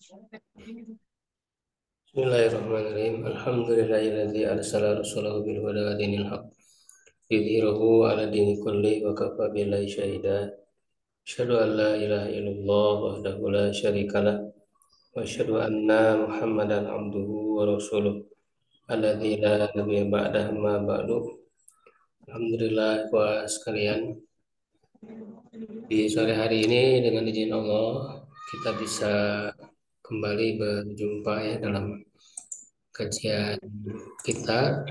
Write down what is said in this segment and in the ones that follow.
Bismillahirrahmanirrahim. Alhamdulillahilladzi arsala rasulahu bil huda wa dinil haq yudhhirahu 'ala dini kulli wa kafa billahi syahida. Asyhadu an la ilaha illallah wahdahu la syarikalah wa asyhadu anna Muhammadan abduhu wa rasuluh alladzi la nabiyya ba'dahu ma ba'du. Alhamdulillah wa sekalian, di sore hari ini dengan izin Allah kita bisa kembali berjumpa ya dalam kajian kita,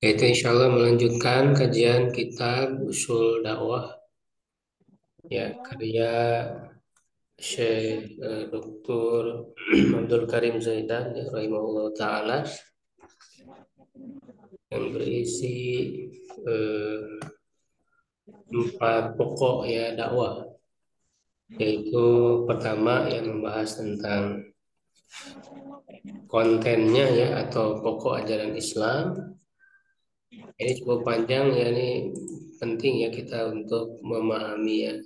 yaitu insya Allah melanjutkan kajian kitab Usul Dakwah ya karya Syekh Dr. Abdul Karim Zaidan ya, rahimahullah taala, yang berisi eh, 4 pokok ya dakwah, yaitu pertama yang membahas tentang kontennya ya atau pokok ajaran Islam. Ini cukup panjang ya, ini penting ya kita untuk memahami ya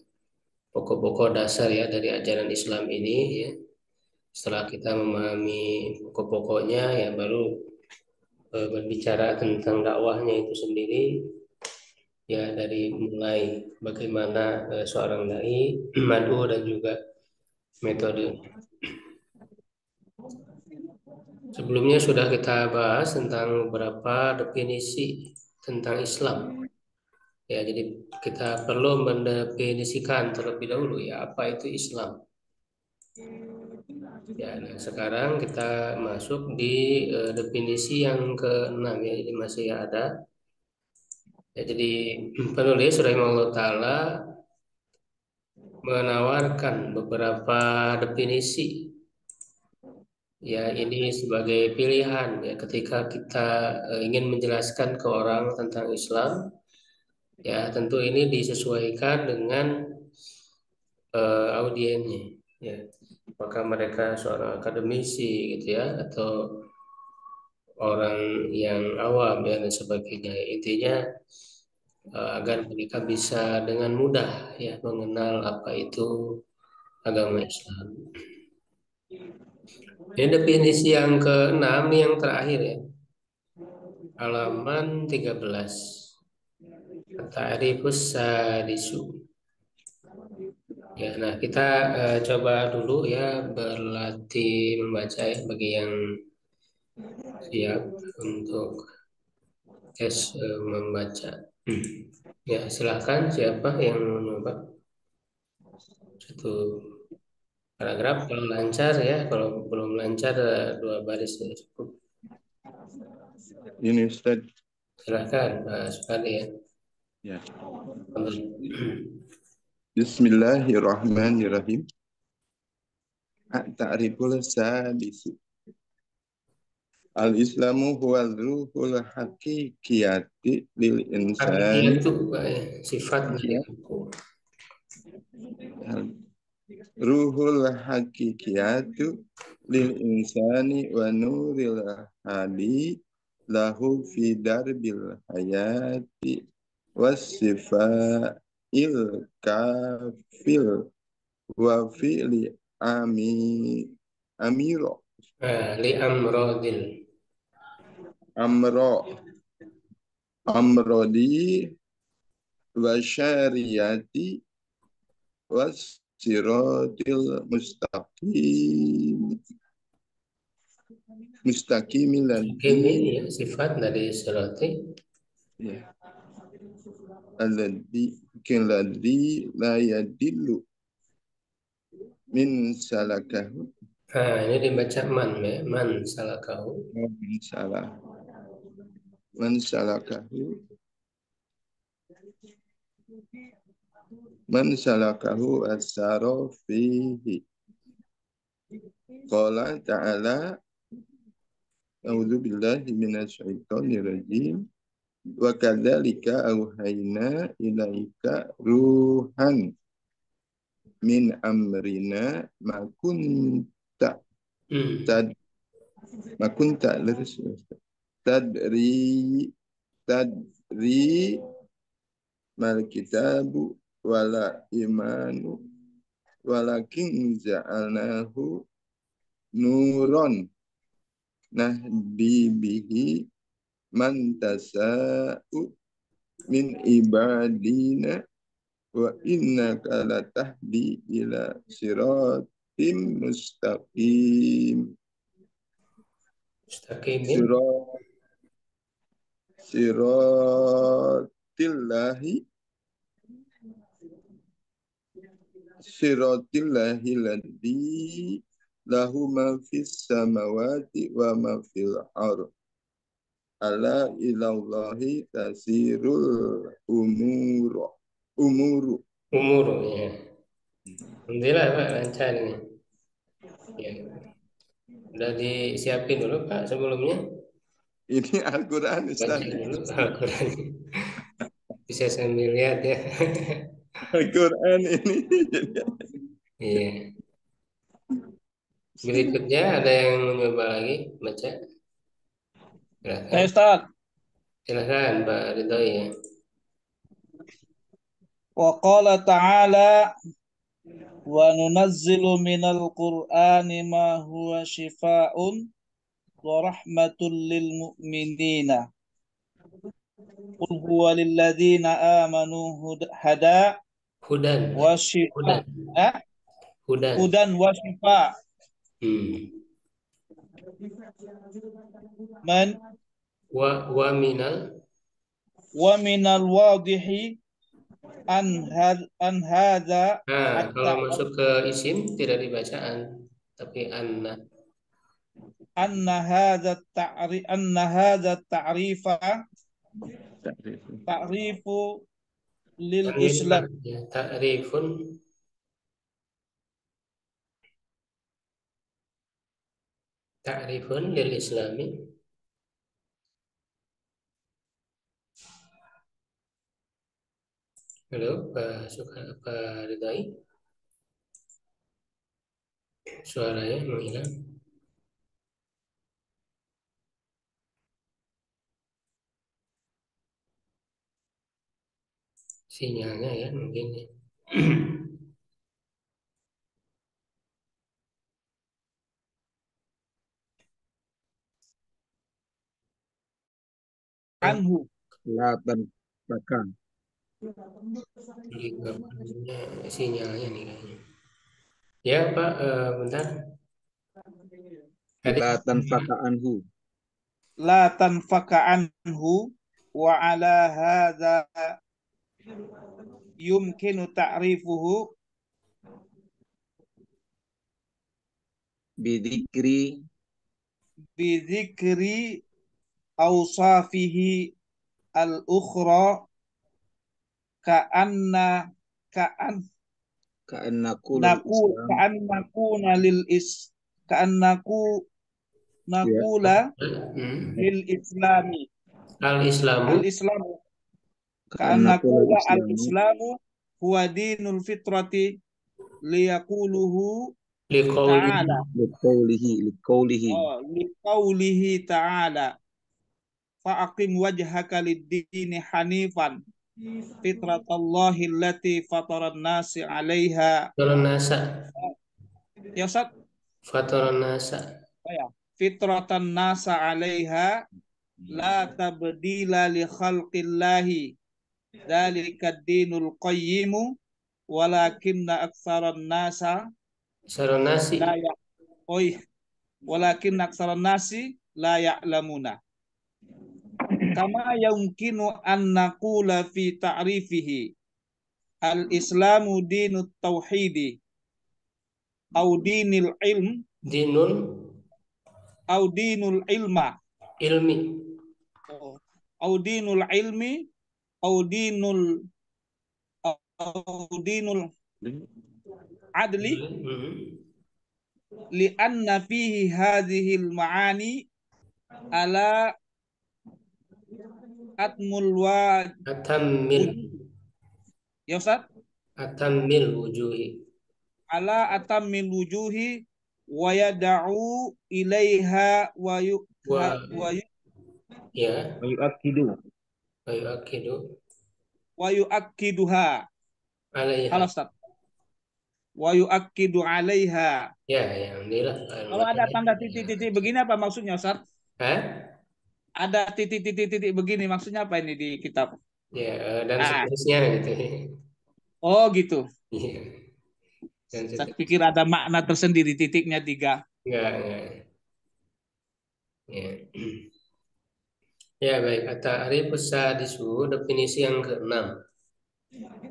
pokok-pokok dasar ya dari ajaran Islam ini ya. Setelah kita memahami pokok-pokoknya ya baru berbicara tentang dakwahnya itu sendiri ya, dari mulai bagaimana seorang dai madu dan juga metode. Sebelumnya sudah kita bahas tentang beberapa definisi tentang Islam. Ya, jadi kita perlu mendefinisikan terlebih dahulu ya apa itu Islam. Ya, nah sekarang kita masuk di definisi yang keenam ya, jadi masih ada. Ya, jadi penulis rahimahullah taala menawarkan beberapa definisi. Ya, ini sebagai pilihan ya ketika kita ingin menjelaskan ke orang tentang Islam. Ya, tentu ini disesuaikan dengan audiennya. Ya, apakah mereka seorang akademisi gitu ya, atau orang yang awam ya, dan sebagainya. Intinya agar mereka bisa dengan mudah ya mengenal apa itu agama Islam. Ini definisi yang keenam nih, yang terakhir ya. Halaman 13. Ta'rifus sadisu. Ya, nah kita coba dulu ya berlatih membaca ya bagi yang siap untuk tes membaca. Ya, silahkan siapa yang mau nyoba satu paragraf kalau lancar ya, kalau belum lancar 2 baris ya cukup. Ini Ustaz. Silahkan Pak Supadi ya. Ya. Amin. Bismillahirrahmanirrahim. At-ta'riful sadis. Al-Islamu huwa ruhul haqiqiyati lil insani. Hakikiyatu Pak ya, sifat dari Ya. buku. Ruhul haqiqiyatu lil insani wa nuril hadi lahu fi darbil hayati wasifail kafil wa fi'li amiro Li amrodil. amro amrodi wa syariyati was siratil mustaqim Ini ladzi ya, sifat dari sirati. ya alladzi la yadillu min salakahu Nah, ini dibaca man ya, man salakahu. min salah man salakahu man salakahu asaro fihi. Qala ta'ala a'udzu billahi minasyaitonir rajim wa kadzalika auhayna ilaika ruhan min amrina ma kunta tad ma kunta tadri tadri mal kitabu wala imanu walakin ja'alnahu nuron nahdi bihi man tasa'u min ibadina wa innaka latahdi ila siratim mustaqim. Mustaqimin. Sirat siratillahi siratillahi ladzi lahu ma fis samawati wa ma fil ardh. Ala ilallahi tasirul umuru. Umur ya. Alhamdulillah Pak lancar ini. Ya. Udah disiapin dulu Pak sebelumnya. Ini Al-Quran Baca Ustaz. dulu Al-Quran. Bisa sambil lihat ya. Al-Quran ini. Iya. Berikutnya ada yang mencoba lagi baca? Silakan. Ustaz. Silakan Pak Ridho ya. Wa qala ta'ala wa nunazzilu minal qur'ani ma huwa shifaa'un wa rahmatul lil mu'minina. Qul huwa lil ladzina amanu hada Hudan. wa Hudan. shifaa Hudan. hudan wa shifaa Hmm. man Wa minal. wa minal wadihi an hadza Nah, kalau at-ta'rif masuk ke isim tidak dibacaan, tapi anna. anna hadza ta'rifa ta'rifu lil Tanwin Islam Pak ya. Ta'rifun. Ta'rifun lil Islami. Halo, Pak Ridhai. Suaranya menghilang. Sinyalnya ya mungkin ya. anhu. Selatan Bahkan. Sinyalnya nih kayaknya. Ya Pak, bentar. Tadi La tanfaka anhu. La tanfaka anhu wa ala hadza yumkinu ta'rifuhu Bidikri bi dzikri awsafihi al-ukhra ka'anna ka'an ka'annaku lil naku Islam. ka'annakuna lil is ka'annaku Ya. nakula lil islami Al-Islamu al-islamu Ka'annaku lil ka'annakula Islamu. al-islamu huwa dinul fitrati liyaquluhu liqaulihi ta'ala Liqaulihi. liqaulihi ta'ala fa'aqim wajhaka lid-dini hanifan fitratallahi allati fataran nasi 'alaiha. fataran nasa. Ya Ustaz, Fataran nasa. ya. Fitratan nasa 'alaiha la tabdila li khalqillahi dzalika ad-dinul qayyimu walakinna aktsaran nasa Saran nasi. la ya oi walakinna aktsaran nasi la ya'lamuna. Kama yumkinu an naqula fi ta'rifihi al-islamu dinut tauhidi au dinil ilm Dinul au dinul ilma ilmi. au dinul ilmi au dinul adli li anna fihi hadhihi al-ma'ani ala atmul wa Atammil. ya Ustaz Atammil wujuhi. ala atammil wujuhi wa yad'u ilaiha Wa wa ya. Yu'akkidu. Wa yu'akkidu yu'akkiduha. alaiha. Halo Ustaz. wa yu'akkidu 'alaiha. Ya, yang inilah Kalau ada al-matanya. tanda titik-titik begini apa maksudnya, Ustaz? Hah? Ada titik-titik begini maksudnya apa ini di kitab? Ya, dan Ah, seterusnya gitu. oh gitu. Iya, dan Saya seterusnya. pikir ada makna tersendiri titiknya 3. Enggak. Ya. Ya, baik. At-ta'rifus sadisu, definisi yang keenam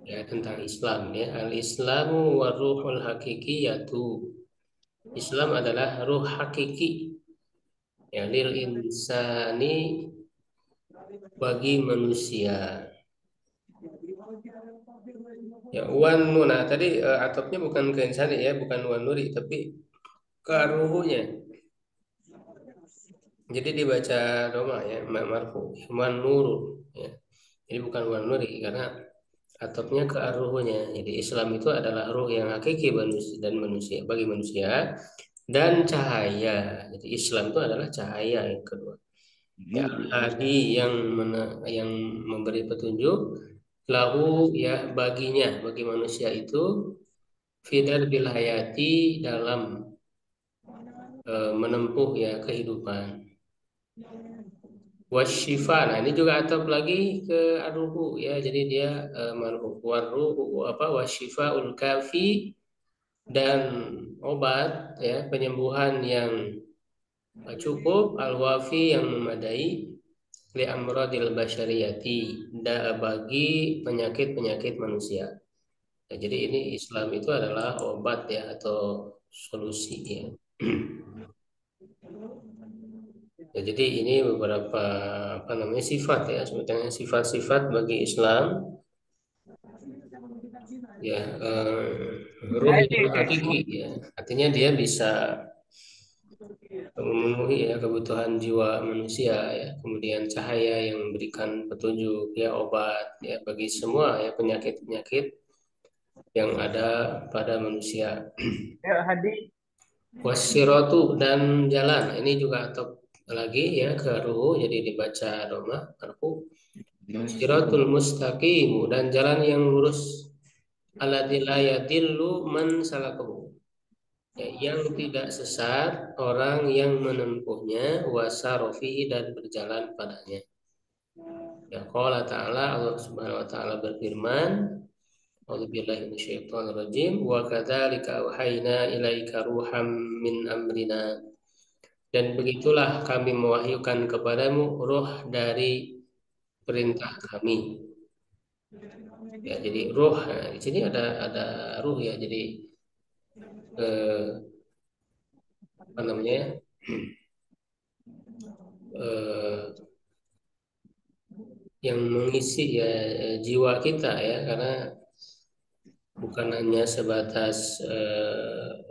ya tentang Islam ya. Al-Islamu wa ruhul hakikiyatu. Islam adalah ruh hakiki ya lil insani bagi manusia. Ya, wan nuna tadi atopnya bukan ke insani ya, bukan wan nuri tapi ke ruhunya. Jadi dibaca doma ya, marfu, wan nuru ya. Jadi bukan wan nuri karena atopnya ke ruhunya. Jadi Islam itu adalah ruh yang hakiki dan manusia bagi manusia dan cahaya. Jadi Islam itu adalah cahaya yang kedua. Ya, hadi yang memberi petunjuk lahu ya baginya bagi manusia itu fidar bil hayati dalam menempuh ya kehidupan. Wasyifa, nah ini juga atap lagi ke aruhu ya, jadi dia marhu waruhu apa wasyifa ul kafi dan obat ya penyembuhan yang cukup al-wafi yang memadai li amradil basyariyati bagi penyakit-penyakit manusia. Nah, jadi ini Islam itu adalah obat ya atau solusi ya. Ya, jadi ini beberapa apa namanya sifat ya sebetulnya sifat-sifat bagi Islam ya ruh yang hakiki ya artinya dia bisa memenuhi ya kebutuhan jiwa manusia ya kemudian cahaya yang memberikan petunjuk ya obat ya bagi semua ya penyakit-penyakit yang ada pada manusia. Ya, Hadi. Wasiratu dan jalan ini juga atau lagi ya ke ruh jadi dibaca doma arfu siratul mustaqim dan jalan yang lurus alladzi la yadillu man salakahu ya, yang tidak sesat orang yang menempuhnya wasarofihi dan berjalan padanya. Ya qala ta'ala Allah Subhanahu wa taala berfirman A'udzubillahi minasyaitonir rajim wa kadzalika auhayna ilaika ruham min amrina dan begitulah kami mewahyukan kepadamu roh dari perintah kami. Ya, jadi roh nah, di sini ada ruh ya. Jadi eh, apa namanya? eh, yang mengisi ya jiwa kita ya karena bukan hanya sebatas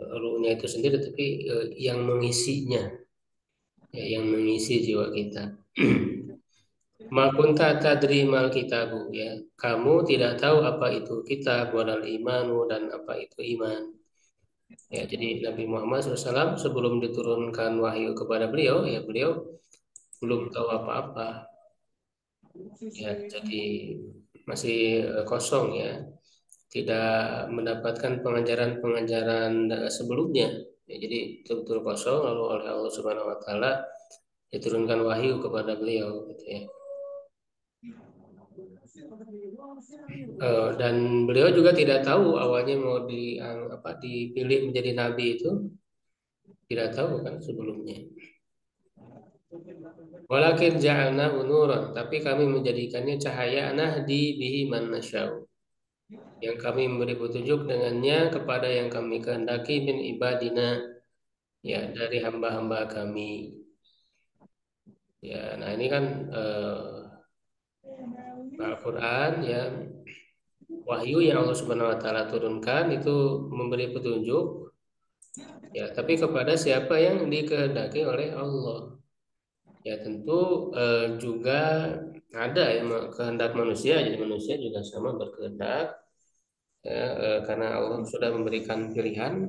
ruhnya itu sendiri tapi yang mengisinya ya, yang mengisi jiwa kita. Makunta tadri mal kitabu ya. Kamu tidak tahu apa itu kitab wadal imanu dan apa itu iman. Ya, jadi Nabi Muhammad SAW sebelum diturunkan wahyu kepada beliau, ya beliau belum tahu apa-apa. Ya, jadi masih kosong ya, tidak mendapatkan pengajaran-pengajaran sebelumnya. Ya, jadi betul-betul kosong lalu oleh Allah Subhanahu Wa Taala diturunkan wahyu kepada beliau, gitu ya. Dan beliau juga tidak tahu awalnya mau dipilih menjadi nabi itu tidak tahu kan sebelumnya. Walakin ja'alnahu nuran, tapi kami menjadikannya cahaya nahdi bihi man nasya'u. Yang kami memberi petunjuk dengannya kepada yang kami kehendaki min ibadina ya dari hamba-hamba kami. Ya, nah ini kan Al-Qur'an ya wahyu yang Allah Subhanahu wa taala turunkan itu memberi petunjuk ya tapi kepada siapa yang dikehendaki oleh Allah. Ya tentu juga ada ya kehendak manusia, jadi manusia juga sama berkehendak ya, karena Allah sudah memberikan pilihan,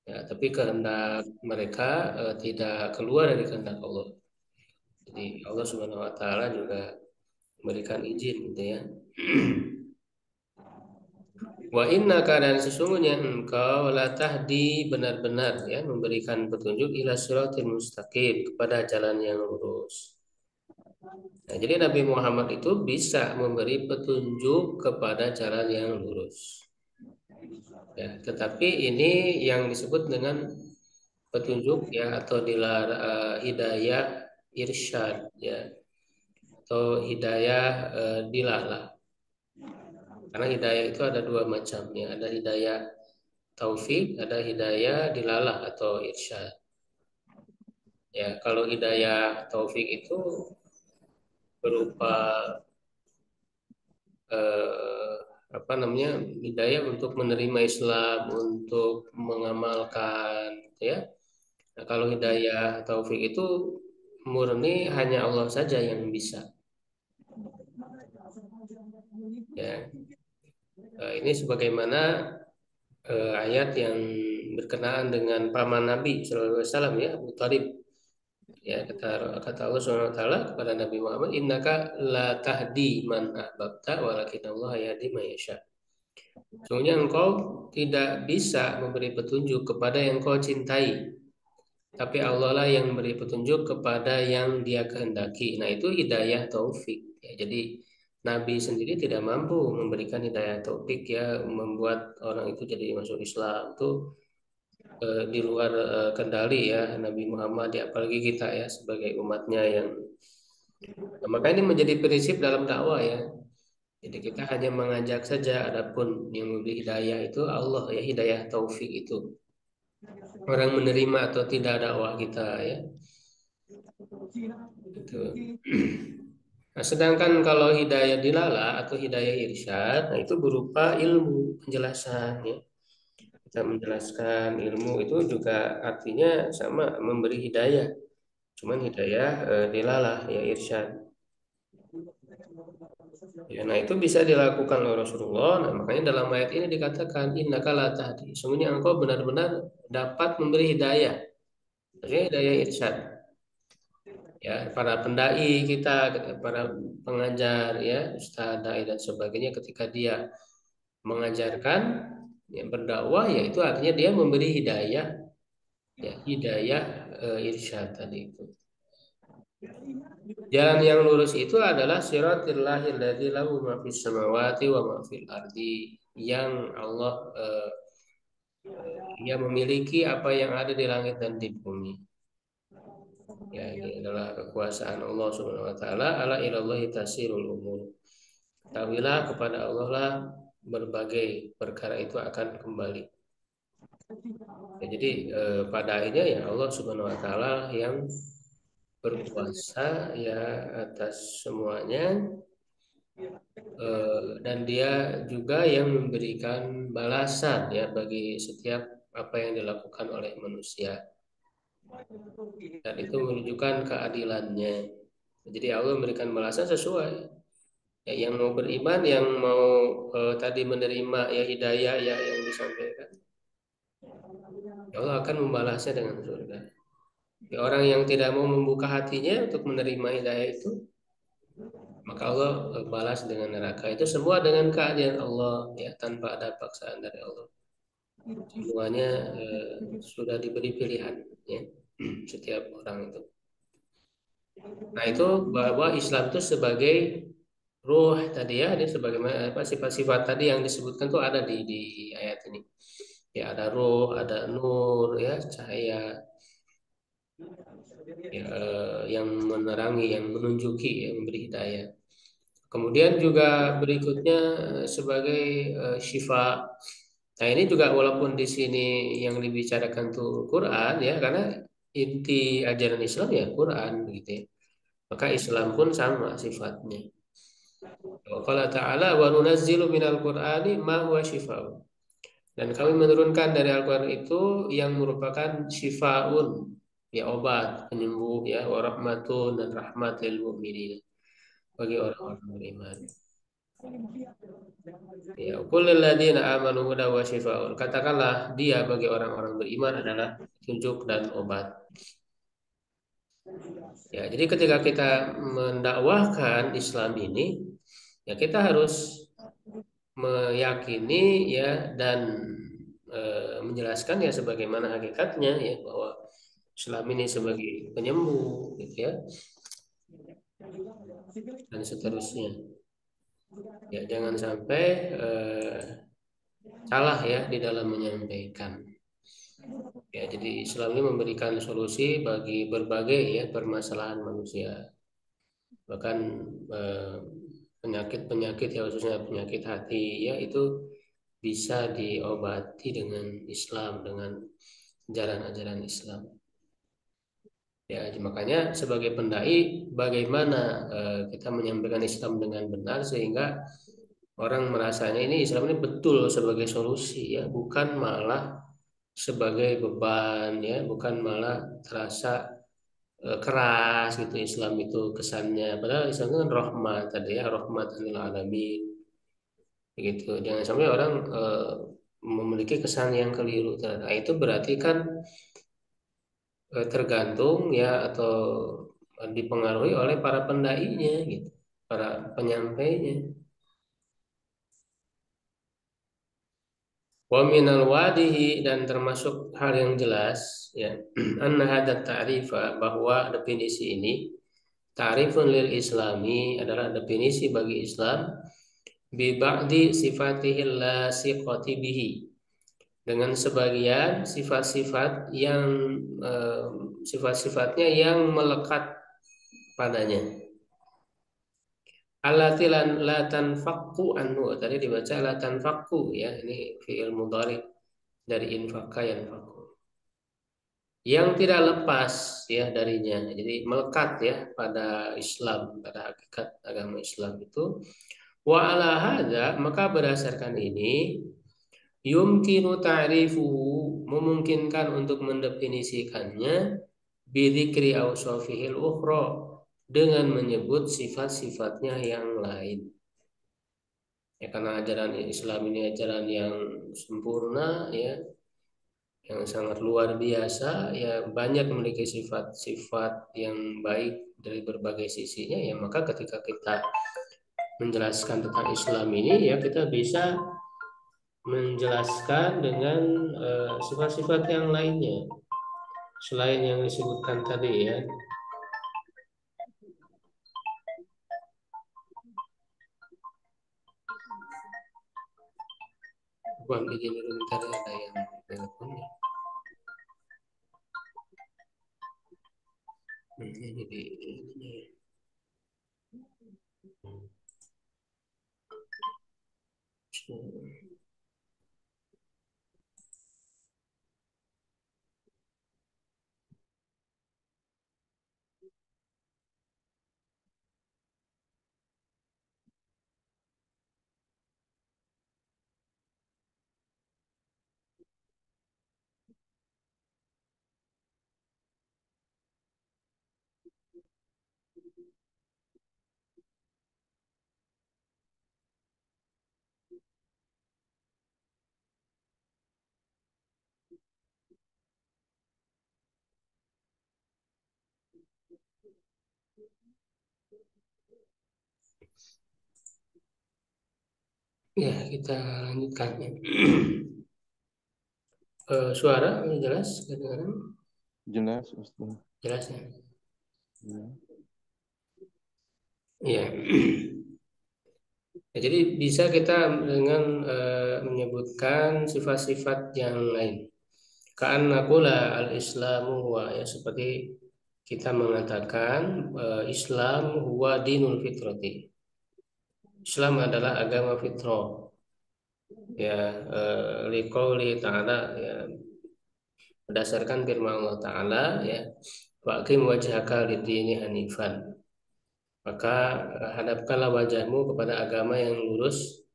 ya, tapi kehendak mereka tidak keluar dari kehendak Allah. Jadi Allah Subhanahu Wa Taala juga memberikan izin, gitu ya. Wa innaka dan sesungguhnya engkau la tahdi benar-benar ya memberikan petunjuk ila siratil mustaqim kepada jalan yang lurus. Nah, jadi Nabi Muhammad itu bisa memberi petunjuk kepada jalan yang lurus. Ya, tetapi ini yang disebut dengan petunjuk ya atau hidayah irsyad ya atau hidayah dilalah. Karena hidayah itu ada dua macam ya, ada hidayah taufik, ada hidayah dilalah atau irsyad. Ya, kalau hidayah taufik itu berupa eh, apa namanya hidayah untuk menerima Islam, untuk mengamalkan, gitu ya. Nah, kalau hidayah taufik itu murni hanya Allah saja yang bisa. Ya, ini sebagaimana ayat yang berkenaan dengan paman Nabi Shallallahu Alaihi Wasallam ya, Abu Thalib. Ya, kata Allah Subhanahu Wa Taala kepada Nabi Muhammad, Innaka la tahdi man ahbabta, walakin Allah yahdi man yasha. Sesungguhnya engkau tidak bisa memberi petunjuk kepada yang kau cintai, tapi Allah lah yang memberi petunjuk kepada yang Dia kehendaki. Nah, itu hidayah taufik. Ya, jadi Nabi sendiri tidak mampu memberikan hidayah taufik ya, membuat orang itu jadi masuk Islam itu di luar kendali ya Nabi Muhammad ya, apalagi kita ya sebagai umatnya yang nah, maka ini menjadi prinsip dalam dakwah ya. Jadi kita hanya mengajak saja, adapun yang memberi hidayah itu Allah ya, hidayah taufik itu. Orang menerima atau tidak dakwah kita ya. Itu. Nah, sedangkan kalau hidayah dilala atau hidayah irsyad, nah itu berupa ilmu penjelasan ya. Kita menjelaskan ilmu itu juga artinya sama memberi hidayah. Cuman hidayah dilala ya irsyad. Ya, nah itu bisa dilakukan oleh Rasulullah. Nah, makanya dalam ayat ini dikatakan innaka la tahdi. Sesungguhnya engkau benar-benar dapat memberi hidayah. Maksudnya hidayah irsyad. Ya, para pendai kita, para pengajar ya, ustaz, dai dan sebagainya ketika dia mengajarkan ya berdakwah ya itu artinya dia memberi hidayah ya, hidayah irsyad tadi itu. Jalan yang lurus itu adalah siratil lahil ladzi lahu ma fis samawati wa ma fil ardi, yang Allah yang memiliki apa yang ada di langit dan di bumi. Ya, ini adalah kekuasaan Allah Subhanahu wa taala. Ala ilallahi tasirul umur. Ketahuilah kepada Allah lah berbagai perkara itu akan kembali. Ya, jadi pada akhirnya ya Allah Subhanahu wa taala yang berkuasa ya atas semuanya, dan dia juga yang memberikan balasan ya bagi setiap apa yang dilakukan oleh manusia, dan itu menunjukkan keadilannya. Jadi Allah memberikan balasan sesuai ya, yang mau beriman, yang mau tadi menerima ya hidayah ya yang disampaikan, Allah akan membalasnya dengan surga. Ya, orang yang tidak mau membuka hatinya untuk menerima hidayah itu, maka Allah balas dengan neraka. Itu semua dengan keadilan Allah ya, tanpa ada paksaan dari Allah. Semuanya sudah diberi pilihan ya setiap orang itu. Nah, itu bahwa Islam itu sebagai ruh tadi ya, ini sebagaimana apa sifat-sifat tadi yang disebutkan tuh ada di ayat ini. Ya, ada ruh, ada nur ya, cahaya ya, yang menerangi, yang menunjuki, yang memberi hidayah. Kemudian juga berikutnya sebagai syifa. Nah, ini juga walaupun di sini yang dibicarakan tuh Quran ya, karena inti ajaran Islam ya Quran gitu ya. Maka Islam pun sama sifatnya. Qala ta'ala wa nunazzilu minal Qur'ani ma huwa syifa'un. Dan kami menurunkan dari Al-Quran itu yang merupakan syifaun, ya obat, penyembuh, ya warahmatun dan rahmat lil mu'minin, bagi orang-orang beriman. Ya, kullil ladzina amanu huda wa syifaun. Katakanlah dia bagi orang-orang beriman adalah petunjuk dan obat. Ya, jadi ketika kita mendakwahkan Islam ini, ya kita harus meyakini ya dan menjelaskan ya sebagaimana hakikatnya ya bahwa Islam ini sebagai penyembuh gitu ya dan seterusnya. Ya jangan sampai salah ya di dalam menyampaikan. Ya jadi Islam ini memberikan solusi bagi berbagai ya permasalahan manusia. Bahkan penyakit-penyakit ya khususnya penyakit hati ya itu bisa diobati dengan Islam, dengan ajaran-ajaran Islam. Ya, makanya sebagai pendai bagaimana kita menyampaikan Islam dengan benar sehingga orang merasanya ini Islam ini betul sebagai solusi ya, bukan malah sebagai beban ya, bukan malah terasa keras gitu Islam itu kesannya. Padahal Islam itu kan rahmat tadi ya, rahmatan lil alamin. Begitu. Jangan sampai orang memiliki kesan yang keliru. Nah, itu berarti kan tergantung ya atau dipengaruhi oleh para pendainya gitu, para penyampainya. Wa minal wadihi dan termasuk hal yang jelas ya anna hadat ta'rifa bahwa definisi ini ta'rifun lil islami adalah definisi bagi Islam bi ba'di sifatihil lasiqati bihi dengan sebagian sifat-sifat yang sifat-sifatnya yang melekat padanya. Allati la tanfaqu anhu tadi dibaca la tanfaqu ya ini fi'il mudhari dari infaka yanfaqu yang tidak lepas ya darinya jadi melekat ya pada Islam pada hakikat agama Islam itu wa ala hadza maka berdasarkan ini yumkinu ta'rifuhu memungkinkan untuk mendefinisikannya bidzikri awsafihil ukhra dengan menyebut sifat-sifatnya yang lain. Ya karena ajaran Islam ini ajaran yang sempurna ya, yang sangat luar biasa ya banyak memiliki sifat-sifat yang baik dari berbagai sisinya ya maka ketika kita menjelaskan tentang Islam ini ya kita bisa menjelaskan dengan sifat-sifat yang lainnya selain yang disebutkan tadi ya. Bukan izin dulu bentar ada yang telepon ya. Jadi ini. Ya, kita lanjutkan. Suara ini jelas kedengaran? Jelas, Ustaz. Jelas ya. Ya. Iya. Ya, jadi bisa kita dengan menyebutkan sifat-sifat yang lain. Ka'annaqula al-Islamu huwa ya seperti kita mengatakan Islam huwa dinul fitrati. Islam adalah agama fitrah. Ya liqauli ta'ala ya berdasarkan firman Allah Ta'ala ya waqim wajhaka lid-dini hanifan maka hadapkanlah wajahmu kepada agama yang lurus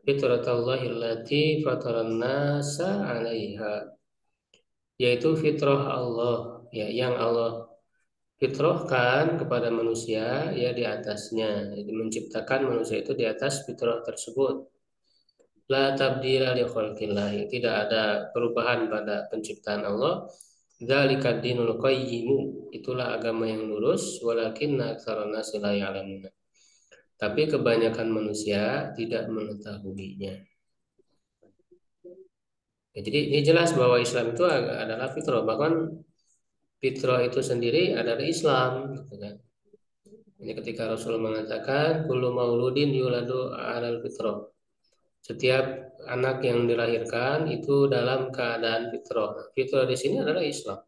fitratallahi allati fataran nasa 'alaiha yaitu fitrah Allah ya yang Allah fitrahkan kepada manusia ya di atasnya jadi menciptakan manusia itu di atas fitrah tersebut la tabdila li khalqillah tidak ada perubahan pada penciptaan Allah dzalika dinul qayyim itulah agama yang lurus walakinna aktsarun nasi la ya'lamun tapi kebanyakan manusia tidak mengetahuinya. Ya, jadi ini jelas bahwa Islam itu adalah fitrah. Bahkan fitrah itu sendiri adalah Islam, gitu kan. Ini ketika Rasul mengatakan kullu mauludin yuladu alal fitrah. Setiap anak yang dilahirkan itu dalam keadaan fitrah. Fitrah di sini adalah Islam.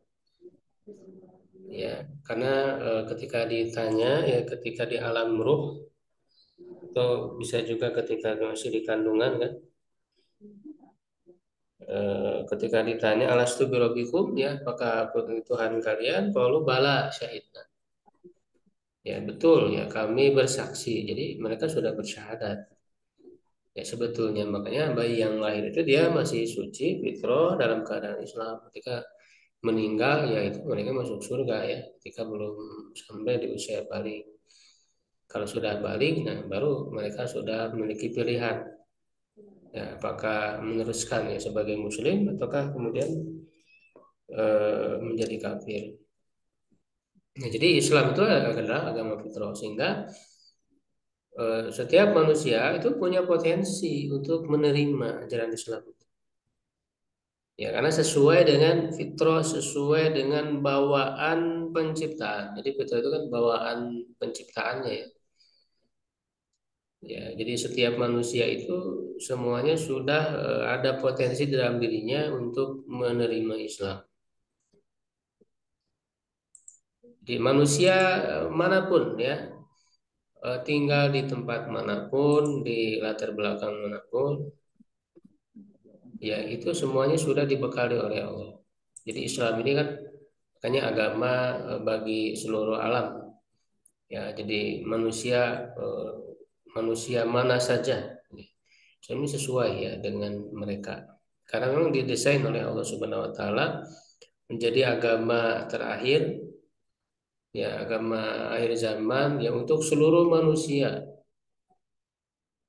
Ya, karena ketika ditanya ya ketika di alam ruh atau bisa juga ketika masih di kandungan kan, ketika ditanya alastu birabbikum ya apakah aku Tuhan kalian, qalu bala syahidna. Ya betul ya kami bersaksi. Jadi mereka sudah bersyahadat. Ya sebetulnya makanya bayi yang lahir itu dia masih suci fitrah dalam keadaan Islam. Ketika meninggal ya itu mereka masuk surga ya ketika belum sampai di usia balik. Kalau sudah balik, nah baru mereka sudah memiliki pilihan. Ya, apakah meneruskan ya sebagai Muslim ataukah kemudian menjadi kafir. Nah, jadi Islam itu adalah agama fitrah sehingga setiap manusia itu punya potensi untuk menerima ajaran Islam. Ya, karena sesuai dengan fitrah, sesuai dengan bawaan penciptaan. Jadi fitrah itu kan bawaan penciptaannya ya. Ya, jadi setiap manusia itu semuanya sudah ada potensi dalam dirinya untuk menerima Islam. Jadi manusia manapun ya, tinggal di tempat manapun, di latar belakang manapun, ya itu semuanya sudah dibekali oleh Allah. Jadi Islam ini kan makanya agama bagi seluruh alam. Ya, jadi manusia mana saja. Ini sesuai ya dengan mereka. Karena memang didesain oleh Allah Subhanahu wa taala menjadi agama terakhir, ya agama akhir zaman ya untuk seluruh manusia.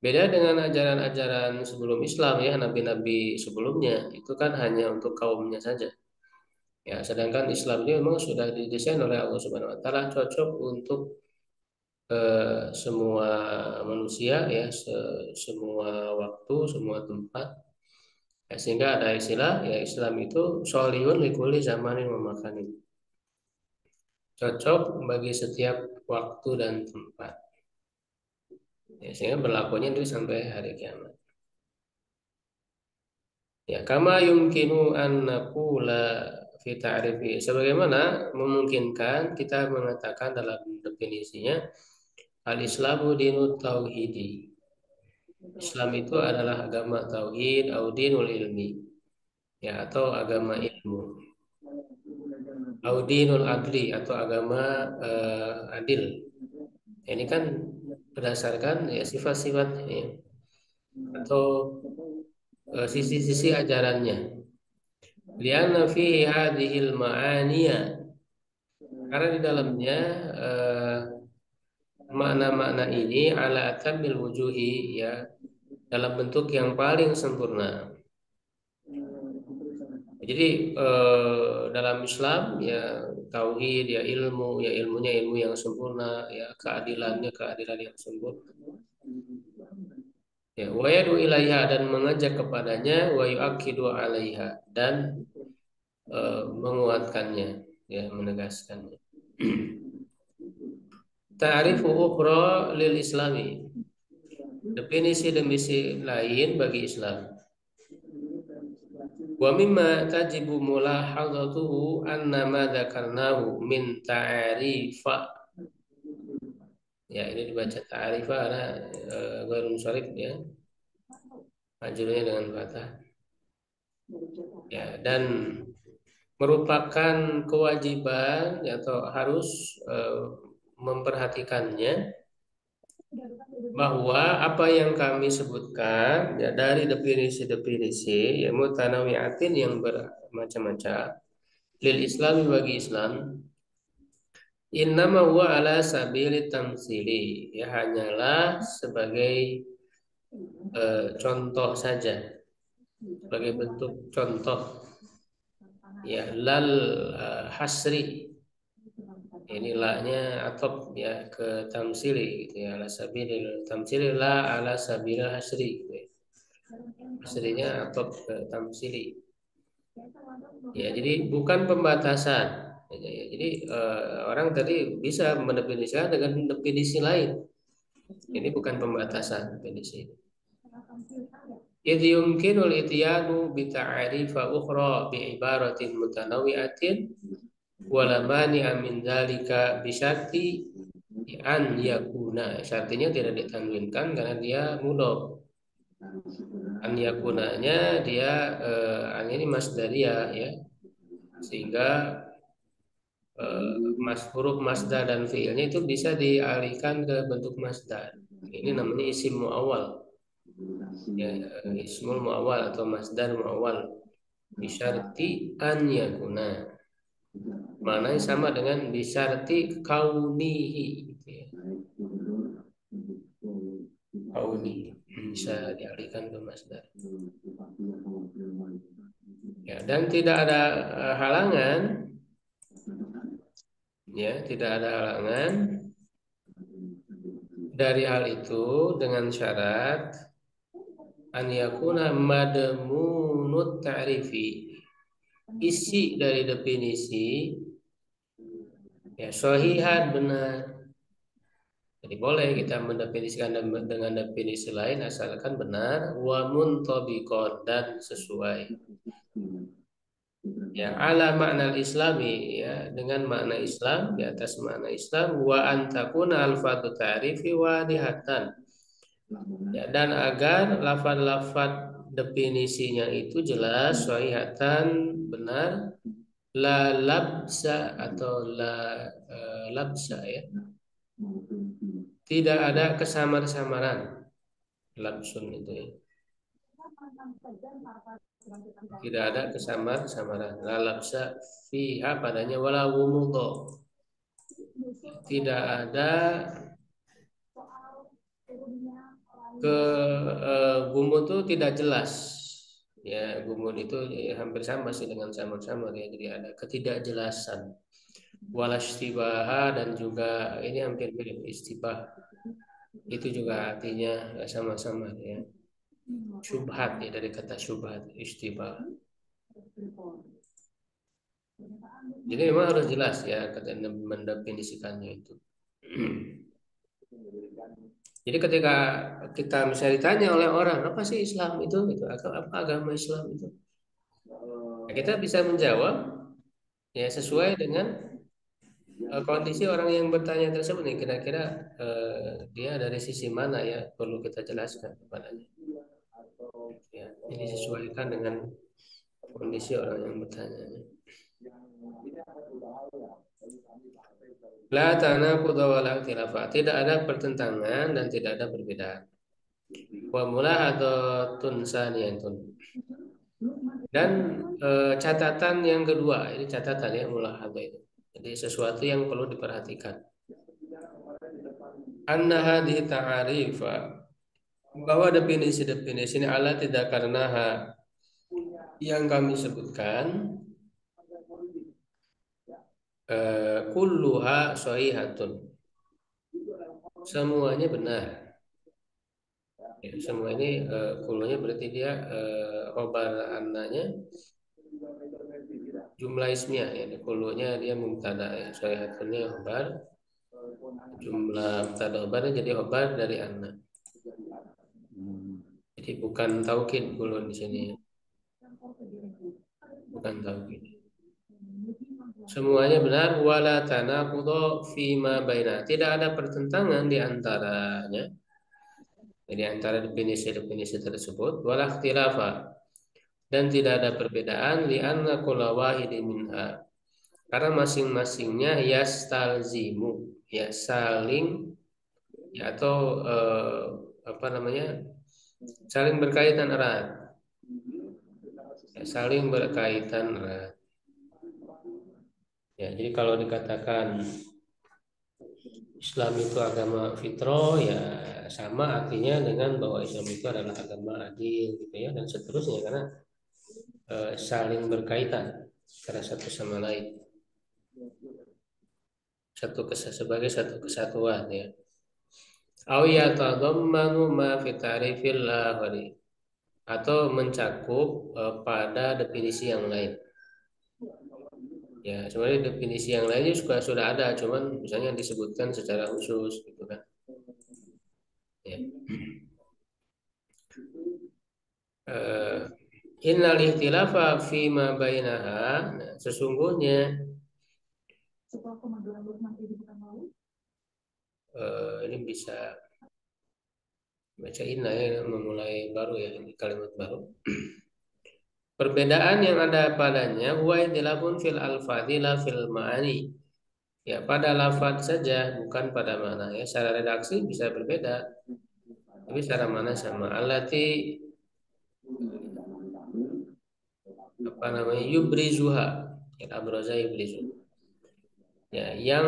Beda dengan ajaran-ajaran sebelum Islam ya, nabi-nabi sebelumnya itu kan hanya untuk kaumnya saja. Ya, sedangkan Islam ini memang sudah didesain oleh Allah Subhanahu wa taala cocok untuk semua manusia ya, semua waktu, semua tempat. Ya, sehingga ada istilah ya Islam itu sholihun likuli zamanin memakanin. Cocok bagi setiap waktu dan tempat. Ya, sehingga berlakunya itu sampai hari kiamat. Ya, kama yumkinu an naqula fi ta'rifi. Sebagaimana memungkinkan kita mengatakan dalam definisinya al-Islamu dinut tauhidi. Islam itu adalah agama tauhid au dinul ilmi. Ya, atau agama ilmu. Au dinul adli atau agama adil. Ini kan berdasarkan ya sifat-sifat ya, atau sisi-sisi ajarannya. Lianna fihi hadhil ma'aniya. Karena di dalamnya makna-makna ini ala atamil wujuhi ya dalam bentuk yang paling sempurna. Jadi dalam Islam ya tauhid ya ilmunya ilmu yang sempurna ya keadilannya keadilan yang sempurna. Ya wa yadu ilaiha dan mengajak kepadanya wa yu'akkidu 'alaiha dan menguatkannya ya menegaskannya. Ta'rifu ukhra lil islami. Definisi lain bagi Islam. Wa mimma tajibu mulahadatuhu anna ma dzakarnahu min ta'arifa. Ya, ini dibaca ta'arifa karena ghairun sharif ya. Majrurnya dengan fathah. Ya, dan merupakan kewajiban atau harus memperhatikannya bahwa apa yang kami sebutkan ya dari definisi-definisi ya mutanawiatin yang bermacam-macam lil Islam bagi Islam innama huwa ala sabili tamsili ya hanyalah sebagai contoh saja sebagai bentuk contoh ya lal hasri Ini la-nya atop ya ke tamsili gitu ya, ala sabilil tamsili la ala sabilil hasri gitu ya. Hasrinya atop ke tamsili. Ya, jadi bukan pembatasan. Jadi orang tadi bisa mendefinisikan dengan definisi lain. Ini bukan pembatasan definisi. Idh yumkinul ityanu bita'arifa ukhra bi'ibaratin mutanawi'atin wala mani'a min dzalika bisyarti an yakuna. Syartinya tidak ditanwinkan karena dia mudhof. An yakunanya dia an ini masdariyah ya. Sehingga huruf masdar dan fiilnya itu bisa dialihkan ke bentuk masdar. Ini namanya isim muawwal. Ya, ismul muawwal atau masdar muawwal bisyarti an yakuna. Maknanya sama dengan bisyarti kaunihi gitu ya. Kauni bisa dialihkan ke masdar. Ya, dan tidak ada halangan ya, tidak ada halangan dari hal itu dengan syarat an yakuna madmunut ta'rifi, isi dari definisi ya sahihan benar. Jadi boleh kita mendefinisikan dengan definisi lain asalkan benar wa muntabiqan dan sesuai. Ya, ala makna islami ya, dengan makna Islam, di atas makna Islam wa antakuna alfatu ta'rifi wadihatan. Ya, dan agar lafaz-lafaz definisinya itu jelas, sahihatan benar, la labsa atau la labsa ya. Tidak ada kesamar-samaran. Labsun itu ya. Tidak ada kesamar-samaran. La labsa fiha padanya wala wumudho. Tidak ada gumun itu tidak jelas. Ya, gumun itu hampir sama sih dengan samar-samar ya. Jadi ada ketidakjelasan. Walastibaha dan juga ini hampir mirip istibah. Itu juga artinya sama-sama ya. Syubhat ya, dari kata syubhat, istibah. Jadi memang harus jelas ya mendefinisikannya itu. Jadi ketika kita misalnya ditanya oleh orang apa sih Islam itu, apa agama Islam itu, ya, kita bisa menjawab ya sesuai dengan kondisi orang yang bertanya tersebut nih, kira-kira dia dari sisi mana ya perlu kita jelaskan kepadanya. Ya, ini disesuaikan dengan kondisi orang yang bertanya. La tanaqud wa la ikhtilafa. Tidak ada pertentangan dan tidak ada perbedaan. Wa mulahadatun saniyatun. Dan catatan yang kedua, ini catatan ya mulahadah itu. Jadi sesuatu yang perlu diperhatikan. Anna hadhihi ta'arifa, bahwa definisi-definisi ini ala tidak karena yang kami sebutkan kulluha shahihatun. Semuanya benar. Ya, semua ini kullunya berarti dia khobar annanya jumlah ismiyah ya. Kullunya dia mubtada ya. Shahihatunnya khobar. Jumlah mubtada khobarnya jadi khobar dari anna. Jadi bukan taukid kullu di sini. Bukan taukid. Semuanya benar wala tanaqudha fima baina. Tidak ada pertentangan di antaranya. Jadi antara definisi-definisi tersebut wala ikhtilafa, dan tidak ada perbedaan li anna kulla wahidin minha. Karena masing-masingnya yastalzimu ya saling ya atau apa namanya? Saling berkaitan erat. Ya, saling berkaitan erat. Ya, jadi kalau dikatakan Islam itu agama fitrah ya sama artinya dengan bahwa Islam itu adalah agama adil gitu ya dan seterusnya karena saling berkaitan antara satu sama lain. sebagai satu kesatuan ya. Au yatadammanu ma fi ta'rifil akhari, atau mencakup pada definisi yang lain. Ya, sebenarnya definisi yang lainnya juga sudah ada, cuman misalnya disebutkan secara khusus gitu kan. Ya. Innal ikhtilafa fi ma bainaha, nah, sesungguhnya ini bisa baca inna ya, memulai baru ya, ini kalimat baru. Perbedaan yang ada padanya huwa ikhtilafun fil alfadzi la fil ma'ani. Ya, pada lafaz saja, bukan pada mana ya. Secara redaksi bisa berbeda, tapi secara mana sama. Allati apa namanya? Yubrizuha. Ya, abraza yubrizu. Ya, yang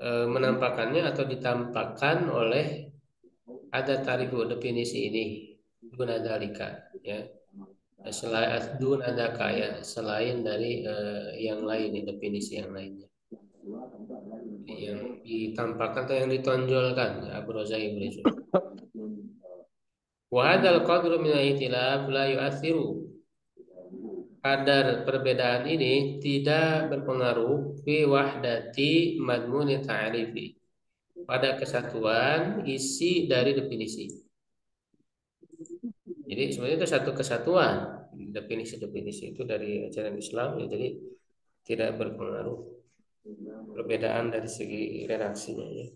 menampakkannya atau ditampakkan oleh ada tarif definisi ini guna dalika ya. Selain dunadaka ya, selain dari yang lain, definisi yang lainnya yang ditampakkan atau yang ditonjolkan ya, abroza ibrizu. Wa hadzal qadru min al-ikhtilaf la yu'athiru. Kadar perbedaan ini tidak berpengaruh fi wahdati madmuni ta'rifi, pada kesatuan isi dari definisi. Jadi sebenarnya itu satu kesatuan definisi-definisi itu dari ajaran Islam ya, jadi tidak berpengaruh perbedaan dari segi redaksinya ya.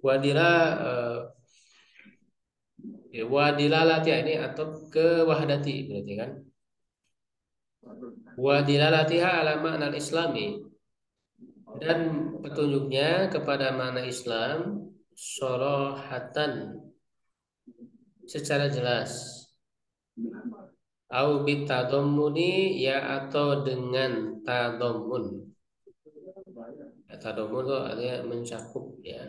Wadilalati ini atau ke wahdati berarti kan. Wadilalatiha ala makna islami, dan petunjuknya kepada makna Islam sorohatan secara jelas. Au bitadammuni ya, atau dengan tadammun. Ya, tadammun itu artinya mencakup ya.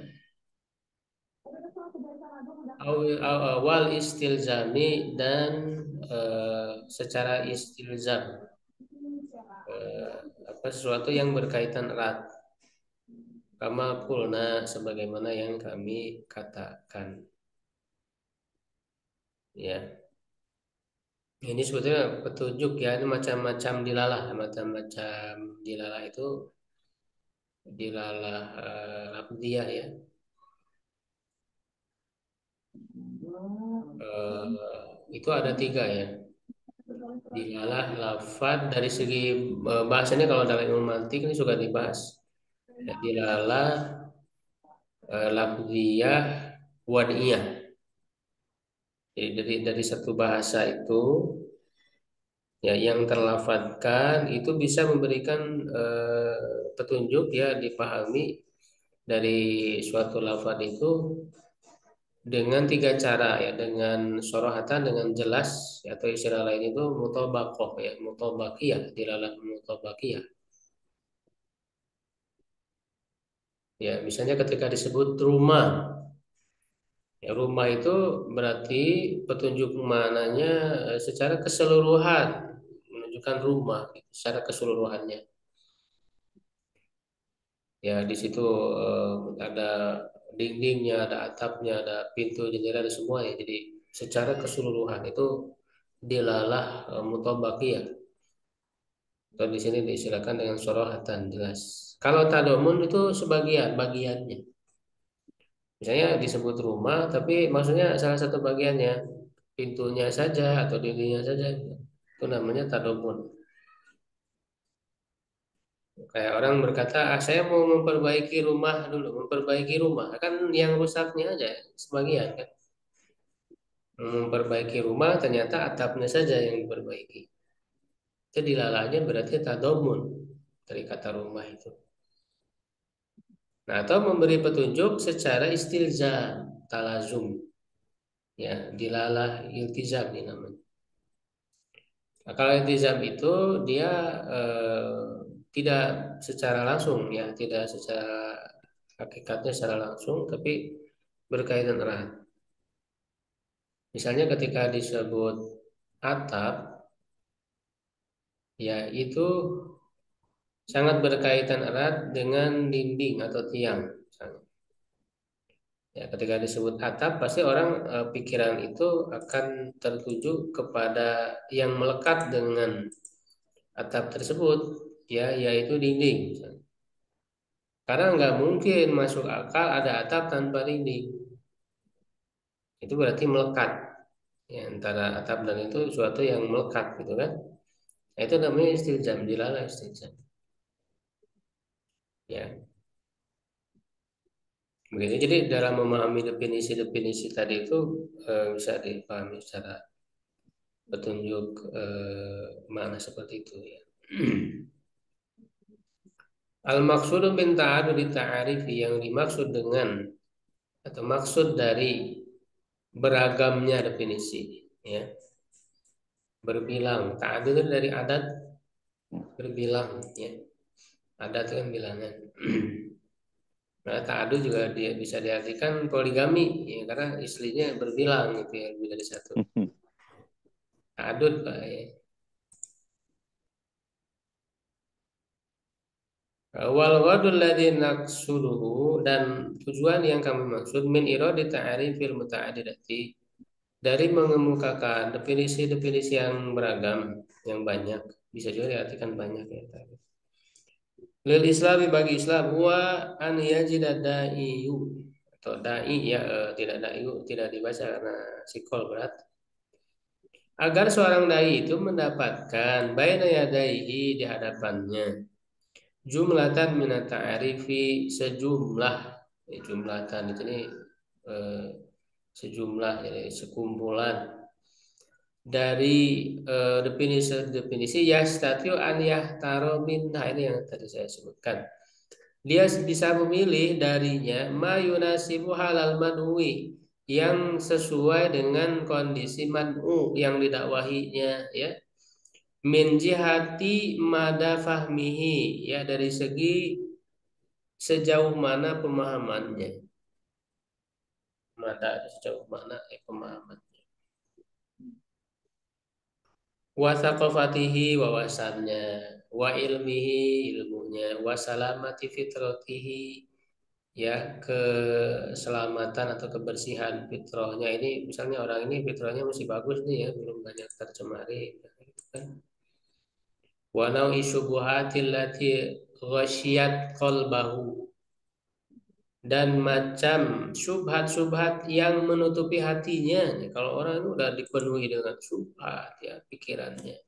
Awal istilzami, dan secara istilzam, apa sesuatu yang berkaitan erat, kama kulna, sebagaimana yang kami katakan ya. Ini sebetulnya petunjuk ya, ini macam-macam dilalah itu dilalah lafdiyah ya. Itu ada 3 ya. Dilalah lafad dari segi bahasanya, kalau dalam ilmu mantik ini sudah dibahas. Ya, dilalah lafdiyah wadiyah. Jadi dari satu bahasa itu ya, yang terlafadkan itu bisa memberikan petunjuk ya, dipahami dari suatu lafad itu dengan 3 cara ya, dengan sorohatan, dengan jelas ya, atau istilah lain itu mutobakoh ya, mutobakiyah, dilalah mutobakiyah ya. Misalnya ketika disebut rumah ya, rumah itu berarti petunjuk mananya secara keseluruhan, menunjukkan rumah gitu, secara keseluruhannya ya. Di situ ada dindingnya, ada atapnya, ada pintu, jendela, ada semua ya. Jadi secara keseluruhan itu dilalah mutabakiyah, atau di sini diistilahkan dengan sorohatan jelas. Kalau tadomun itu sebagian bagiannya, misalnya disebut rumah tapi maksudnya salah satu bagiannya, pintunya saja atau dindingnya saja, itu namanya tadomun. Kayak orang berkata, saya mau memperbaiki rumah dulu, memperbaiki rumah kan yang rusaknya aja sebagian kan. Memperbaiki rumah ternyata atapnya saja yang diperbaiki. Itu dilalahnya berarti tadomun dari kata rumah itu. Nah, atau memberi petunjuk secara istilzam, talazum. Ya, dilalah iltizam ini namanya. Nah, kalau iltizam itu dia tidak secara langsung ya, tidak secara hakikatnya secara langsung, tapi berkaitan erat. Misalnya ketika disebut atap, ya itu sangat berkaitan erat dengan dinding atau tiang. Misalnya. Ya, ketika disebut atap, pasti orang pikiran itu akan tertuju kepada yang melekat dengan atap tersebut, ya, yaitu dinding. Misalnya. Karena nggak mungkin masuk akal ada atap tanpa dinding. Itu berarti melekat. Ya, antara atap dan itu suatu yang melekat, gitu kan? Nah, itu namanya istilzam, dilalah istilzam. Ya, begitu. Jadi dalam memahami definisi-definisi tadi itu bisa dipahami secara petunjuk makna seperti itu ya. Al-maqsudu bin ta'adudi ta'arifi, yang dimaksud dengan atau maksud dari beragamnya definisi ya. Berbilang, ta'adud itu dari adat, berbilang ya. Adat itu kan bilangan. Nah, ta'adud juga dia bisa diartikan poligami ya, karena istrinya berbilang gitu ya, lebih dari satu. Ta'adud Pak ya. Wal wadul ladzi naqsuduhu, dan tujuan yang kami maksud min iradi ta'rifil muta'addidati, dari mengemukakan definisi-definisi yang beragam, yang banyak, bisa juga diartikan banyak ya tadi. Lil Islami, bagi Islam, wa an yajida da'iyu, atau da'i ya, tidak da'iyu tidak dibaca karena sikol berat. Agar seorang dai itu mendapatkan baina yadaihi, di hadapannya, jumlatan minat ta'arifi, sejumlah, jumlatan itu ini eh, sejumlah, jadi sekumpulan dari definisi-definisi yastatiu an yahtaro minha, ini yang tadi saya sebutkan. Dia bisa memilih darinya ma yunasibu halal manui, yang sesuai dengan kondisi man'u yang didakwahinya ya. Min jihati mada fahmihi, ya, dari segi sejauh mana pemahamannya. Mada, sejauh mana pemahamannya. Wa thaqafatihi, wawasannya, wa ilmihi, ilmunya, wa salamati fitratihi, ya, keselamatan atau kebersihan fitrahnya. Ini misalnya orang ini fitrahnya masih bagus nih ya, belum banyak tercemari gitu kan. Wa nau'i syubuhatil lati ghasyiyat qalbahu, dan macam syubhat-syubhat yang menutupi hatinya. Ya, kalau orang itu udah dipenuhi dengan syubhat ya pikirannya.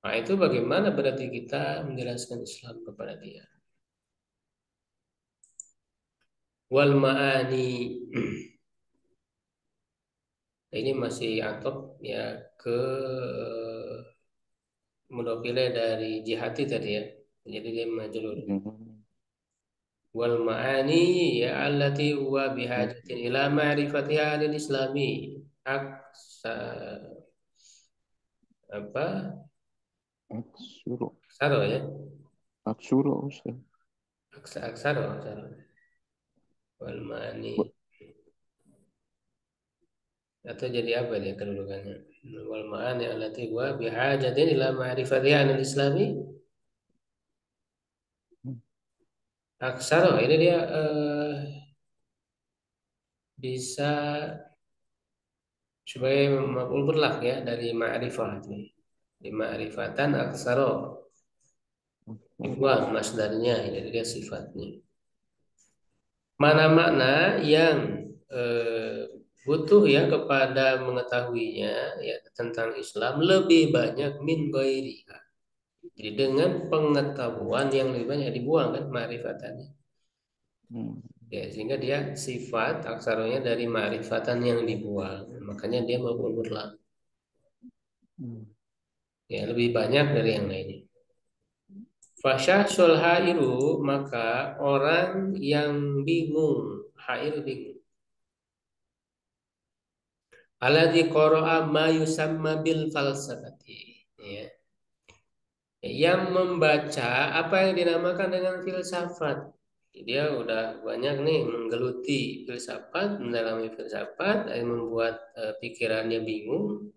Nah, itu bagaimana berarti kita menjelaskan Islam kepada dia. Wal ma'ani. Ini masih atop ya ke mudofile dari jihati tadi ya. Jadi dia majrur. Wal ma'ani ya allati huwa bihajatin ila ma'rifatiha lil islami. Aksa, apa? Aksuro. Aksaro ya. Aksuro Ustaz. Aksaro. Wal ma'ani. Atau jadi apa dia kedudukannya? Wal ma'ani allati huwa bihajatin ila ma'rifatiha lil islami. Aksaro ini dia bisa sebagai maf'ul berlak ya, dari ma'rifah. Di ma'rifatan aksaro. Wah, masdarnya, jadi dia sifatnya. Mana makna yang butuh ya kepada mengetahuinya ya tentang Islam lebih banyak min ghairiha. Jadi dengan pengetahuan yang lebih banyak dibuang kan ma'rifatannya. Ya, sehingga dia sifat aksaronya dari ma'rifatan yang dibuang. Makanya dia maf'ul berlak. Ya, lebih banyak dari yang lainnya. Fasyahsul hairu, maka orang yang bingung, hair bingung. Alladzi qara'a ma yusamma bil falsafati. Ya. Yang membaca apa yang dinamakan dengan filsafat. Dia udah banyak nih menggeluti filsafat, mendalami filsafat, yang membuat pikirannya bingung.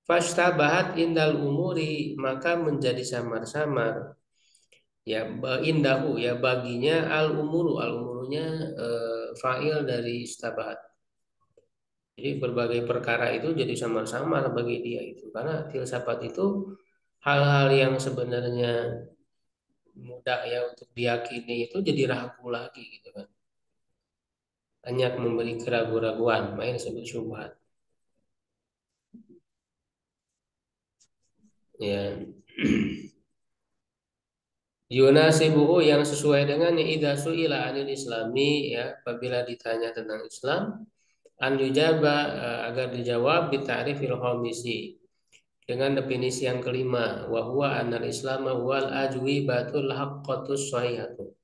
Fashtabahat indal umuri, maka menjadi samar-samar ya indahu ya baginya al umurunya fa'il dari istabahat. Jadi berbagai perkara itu jadi samar-samar bagi dia itu, karena filsafat itu hal-hal yang sebenarnya mudah ya untuk diyakini itu jadi ragu lagi gitu kan. Banyak memberi keraguan-raguan, main disebut syubhat. Ya. Yunasibuhu yang sesuai dengan idza su'ila anil islami ya, apabila ditanya tentang Islam an yujaba agar dijawab bitarifil khamisi dengan definisi yang kelima wa huwa anal islam wal ajwibatul haqqatus shahihatu,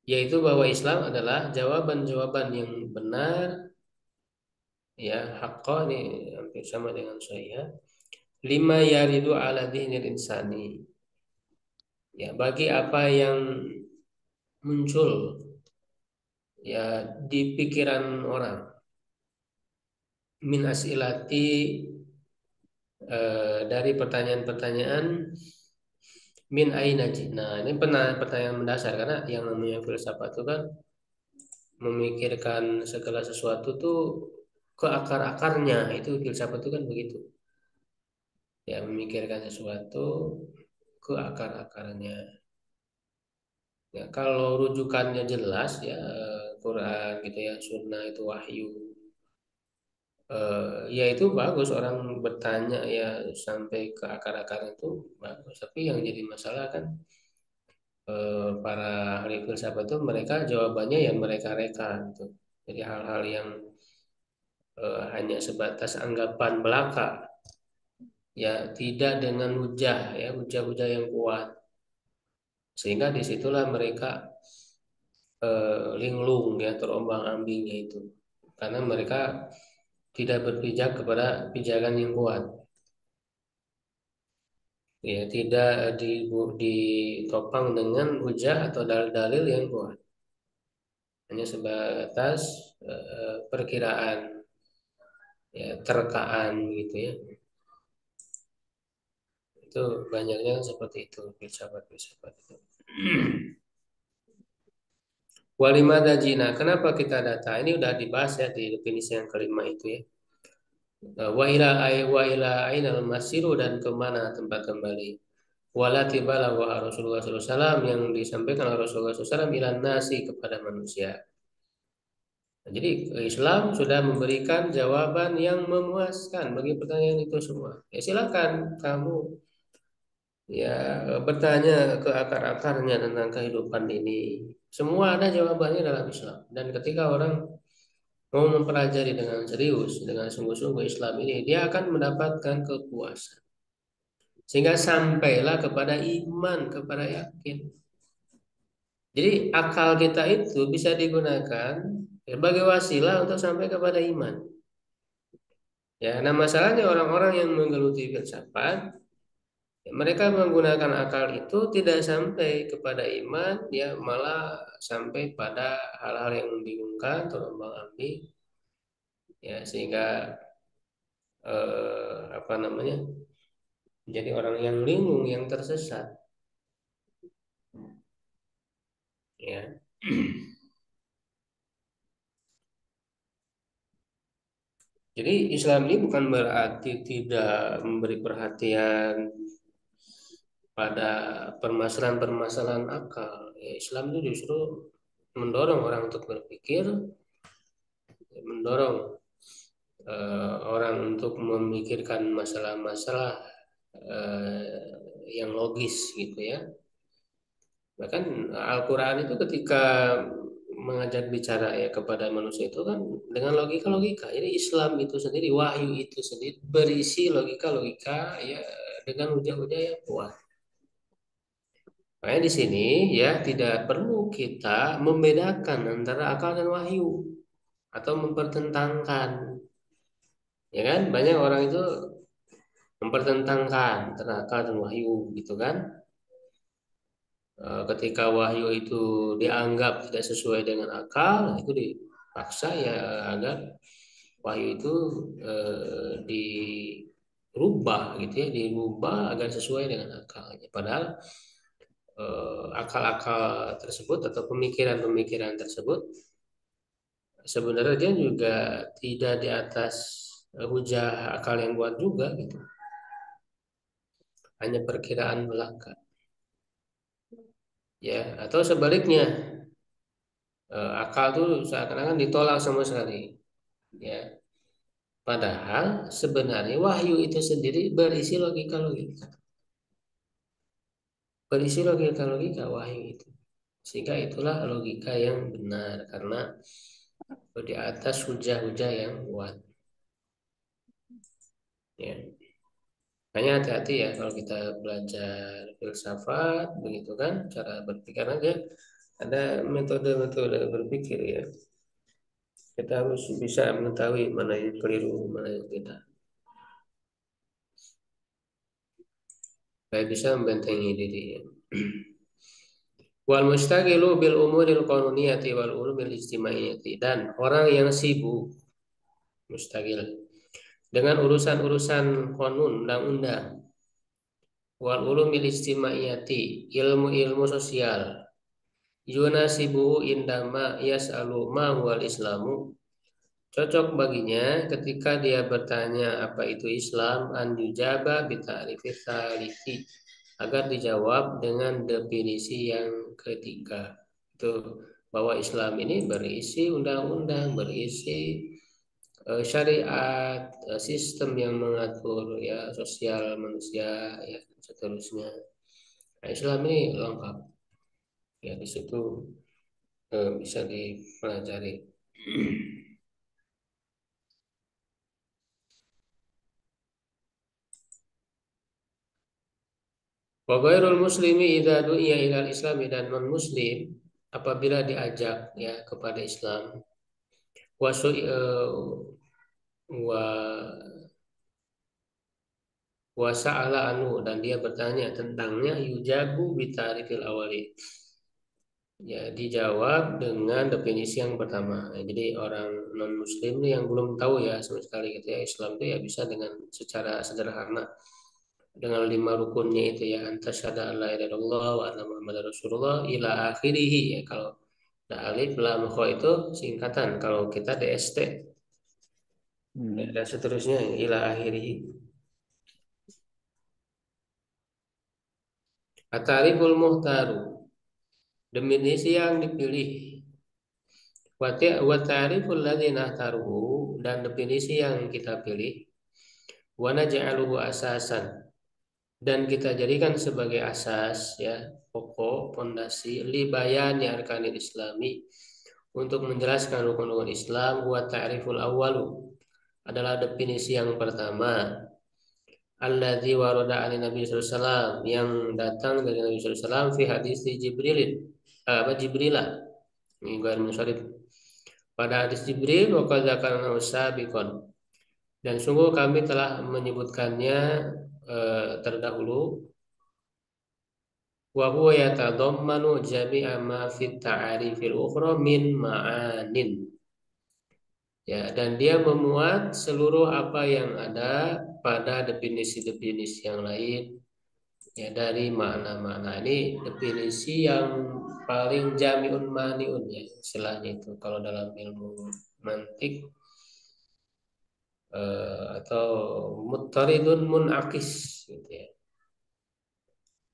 yaitu bahwa Islam adalah jawaban-jawaban yang benar ya, haqqa ini hampir sama dengan sahih, lima yaridu ala dhihnil insani ya, bagi apa yang muncul ya di pikiran orang, min asilati dari pertanyaan-pertanyaan, min aina nah ini pertanyaan mendasar, karena yang namanya filsafat itu kan memikirkan segala sesuatu tuh ke akar-akarnya, itu filsafat itu kan begitu ya, memikirkan sesuatu ke akar-akarnya ya. Kalau rujukannya jelas ya, Quran gitu ya, sunnah itu wahyu, ya itu bagus orang bertanya ya sampai ke akar-akar itu bagus. Tapi yang jadi masalah kan para ahli filsafat itu mereka jawabannya yang mereka reka gitu. Jadi hal-hal yang hanya sebatas anggapan belaka ya, tidak dengan hujah ya, hujah-hujah yang kuat, sehingga disitulah mereka linglung ya, terombang-ambingnya itu, karena mereka tidak berpijak kepada pijakan yang kuat ya, tidak ditopang dengan hujah atau dalil-dalil yang kuat, hanya sebatas perkiraan ya, terkaan gitu ya. Itu banyaknya seperti itu filsafat-filsafat itu. Walimada jina, kenapa kita data? Ini udah dibahas ya di definisi yang kelima itu ya. Wa ila ainal masiru, dan kemana tempat kembali. Wala tibala wa Rasulullah SAW, yang disampaikan oleh Rasulullah SAW ilan nasi, kepada manusia. Nah, jadi Islam sudah memberikan jawaban yang memuaskan bagi pertanyaan itu semua. Ya silakan kamu ya bertanya ke akar-akarnya tentang kehidupan ini. Semua ada jawabannya dalam Islam. Dan ketika orang mau mempelajari dengan serius, dengan sungguh-sungguh Islam ini, dia akan mendapatkan kepuasan. Sehingga sampailah kepada iman, kepada yakin. Jadi akal kita itu bisa digunakan sebagai wasilah untuk sampai kepada iman. Ya, nah masalahnya orang-orang yang menggeluti filsafat, mereka menggunakan akal itu tidak sampai kepada iman, ya malah sampai pada hal-hal yang membingungkan, terombang-ambing, ya sehingga apa namanya, menjadi orang yang linglung, yang tersesat, ya. Jadi Islam ini bukan berarti tidak memberi perhatian pada permasalahan-permasalahan akal. Ya, Islam itu justru mendorong orang untuk berpikir, mendorong orang untuk memikirkan masalah-masalah yang logis gitu ya. Bahkan Al-Quran itu ketika mengajak bicara ya kepada manusia itu kan dengan logika-logika. Jadi Islam itu sendiri, wahyu itu sendiri berisi logika-logika ya, dengan hujah-hujah yang kuat. Makanya di sini ya tidak perlu kita membedakan antara akal dan wahyu atau mempertentangkan. Ya kan? Banyak orang itu mempertentangkan antara akal dan wahyu gitu kan. Ketika wahyu itu dianggap tidak sesuai dengan akal, itu dipaksa ya agar wahyu itu dirubah gitu ya, dirubah agar sesuai dengan akalnya. Padahal akal-akal tersebut atau pemikiran-pemikiran tersebut sebenarnya juga tidak di atas hujah akal yang kuat juga gitu. Hanya perkiraan belaka. Ya, atau sebaliknya akal tuh seakan-akan ditolak sama sekali. Ya, padahal sebenarnya wahyu itu sendiri berisi logika-logika. Berisi logika-logika wahyu itu. Sehingga itulah logika yang benar karena di atas hujah-hujah yang kuat. Ya. Makanya hati-hati ya kalau kita belajar filsafat begitu kan cara berpikir aja ada metode-metode berpikir ya. Kita harus bisa mengetahui mana yang keliru, mana yang tidak. Supaya bisa membentengi diri ya. Wal mustaqilu bil umuril qanuniyati wal ulumil ijtimaiyati, dan orang yang sibuk mustaqil dengan urusan-urusan konun undang-undang wal ulumil ijtimaiyati, ilmu-ilmu sosial, yunasibu indama yas'alu ma huwal islamu, cocok baginya ketika dia bertanya apa itu Islam, an yujaba bita'rifi tsalifi, agar dijawab dengan definisi yang ketiga. Itu bahwa Islam ini berisi undang-undang, berisi syariat, sistem yang mengatur ya sosial manusia ya seterusnya. Nah, Islam ini lengkap. Ya di situ bisa dipelajari. Wa ghairul muslimi idza du'iya ilal islami, dan non muslim apabila diajak ya kepada Islam, wa wa wa sa'ala anu, dan dia bertanya tentangnya, yujabu bitarifil awali, ya dijawab dengan definisi yang pertama. Ya, jadi orang non muslim yang belum tahu ya sama sekali gitu ya Islam itu ya bisa dengan secara sederhana dengan 5 rukunnya itu ya, antasyhadu an la ilaha illallah wa anna muhammadar rasulullah ila akhirih ya. Kalau ada alif lam kha itu singkatan, kalau kita DST ya, dan seterusnya ila akhirih. Atariful muhtaru, definisi yang dipilih, wa ta'riful ladzina taruhu, dan definisi yang kita pilih, wa naj'aluhu asasan, dan kita jadikan sebagai asas ya, pokok pondasi li bayani arkanil islami, untuk menjelaskan rukun-rukun Islam. Wa ta'riful awwalu, adalah definisi yang pertama, alladzi warada an Nabi sallallahu alaihi wasallam, yang datang dari Nabi sallallahu alaihi wasallam fi hadis Jibril Jibrilah mingguan musarif, pada hadis Jibril, wa qad dzakarna sabiqan, dan sungguh kami telah menyebutkannya terdahulu, wa huwa yatadammanu jami'a ma fit ta'arifil ukhra min ma'anin, ya, dan dia memuat seluruh apa yang ada pada definisi-definisi yang lain ya dari makna-makna. Ini definisi yang paling jami'un mani'un ya istilahnya itu kalau dalam ilmu mantik, atau muttaridun munakis gitu ya.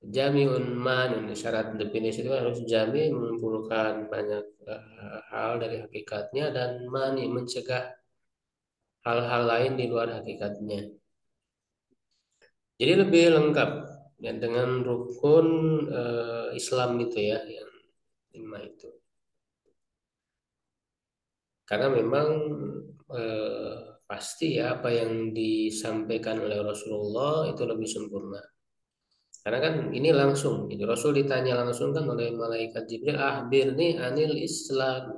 Jami'un manun, syarat definisi itu harus jami, mengumpulkan banyak hal dari hakikatnya, dan mani, mencegah hal-hal lain di luar hakikatnya. Jadi lebih lengkap ya dengan rukun Islam itu ya yang 5 itu. Karena memang eh, pasti ya apa yang disampaikan oleh Rasulullah itu lebih sempurna. Karena kan ini langsung, gitu. Rasul ditanya langsung kan oleh malaikat Jibril, ahbirni anil Islam.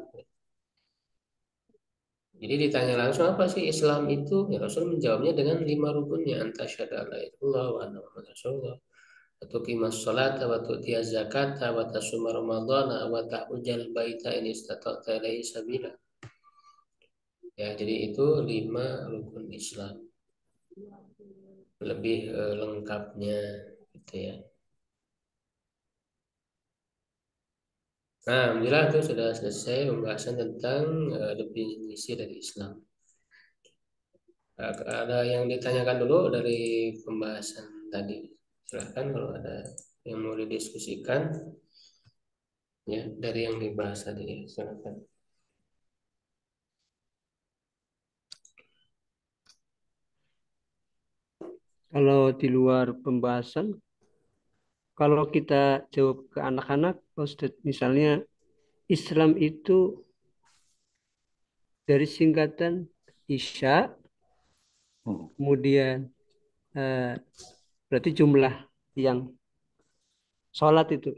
Jadi ditanya langsung apa sih Islam itu? Ya Rasul menjawabnya dengan 5 rukunnya, antasyhadu an la ilaha illallah wa anna muhammadar rasulullah, wa tuqimas sholata wa tu'tiyaz zakata wa tasuma ramadhana wa tahujjal baita in istata'ta ilaihi sabila. Ya, jadi itu 5 rukun Islam. lebih lengkapnya gitu ya. Nah, alhamdulillah itu sudah selesai pembahasan tentang definisi dari Islam. Ada yang ditanyakan dulu dari pembahasan tadi? Silahkan kalau ada yang mau didiskusikan ya dari yang dibahas tadi ya, silahkan. Kalau di luar pembahasan, kalau kita jawab ke anak-anak, Pak Ustadz, misalnya Islam itu dari singkatan Isya, Hmm. kemudian eh, berarti jumlah yang sholat itu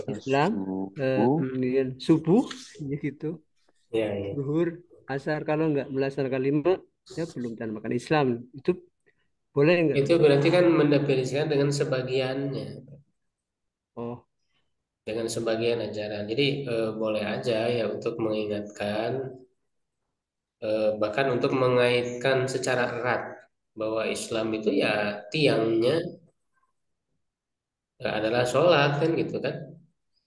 Islam, Subuh. kemudian subuh, ya gitu, Ya, ya. zuhur, asar. Kalau nggak melaksanakan lima, ya belum makan Islam. Itu boleh nggak? Itu berarti kan mendefinisikan dengan sebagiannya, Oh, dengan sebagian ajaran. Jadi boleh aja ya untuk mengingatkan, bahkan untuk mengaitkan secara erat bahwa Islam itu ya tiangnya adalah sholat kan gitu kan.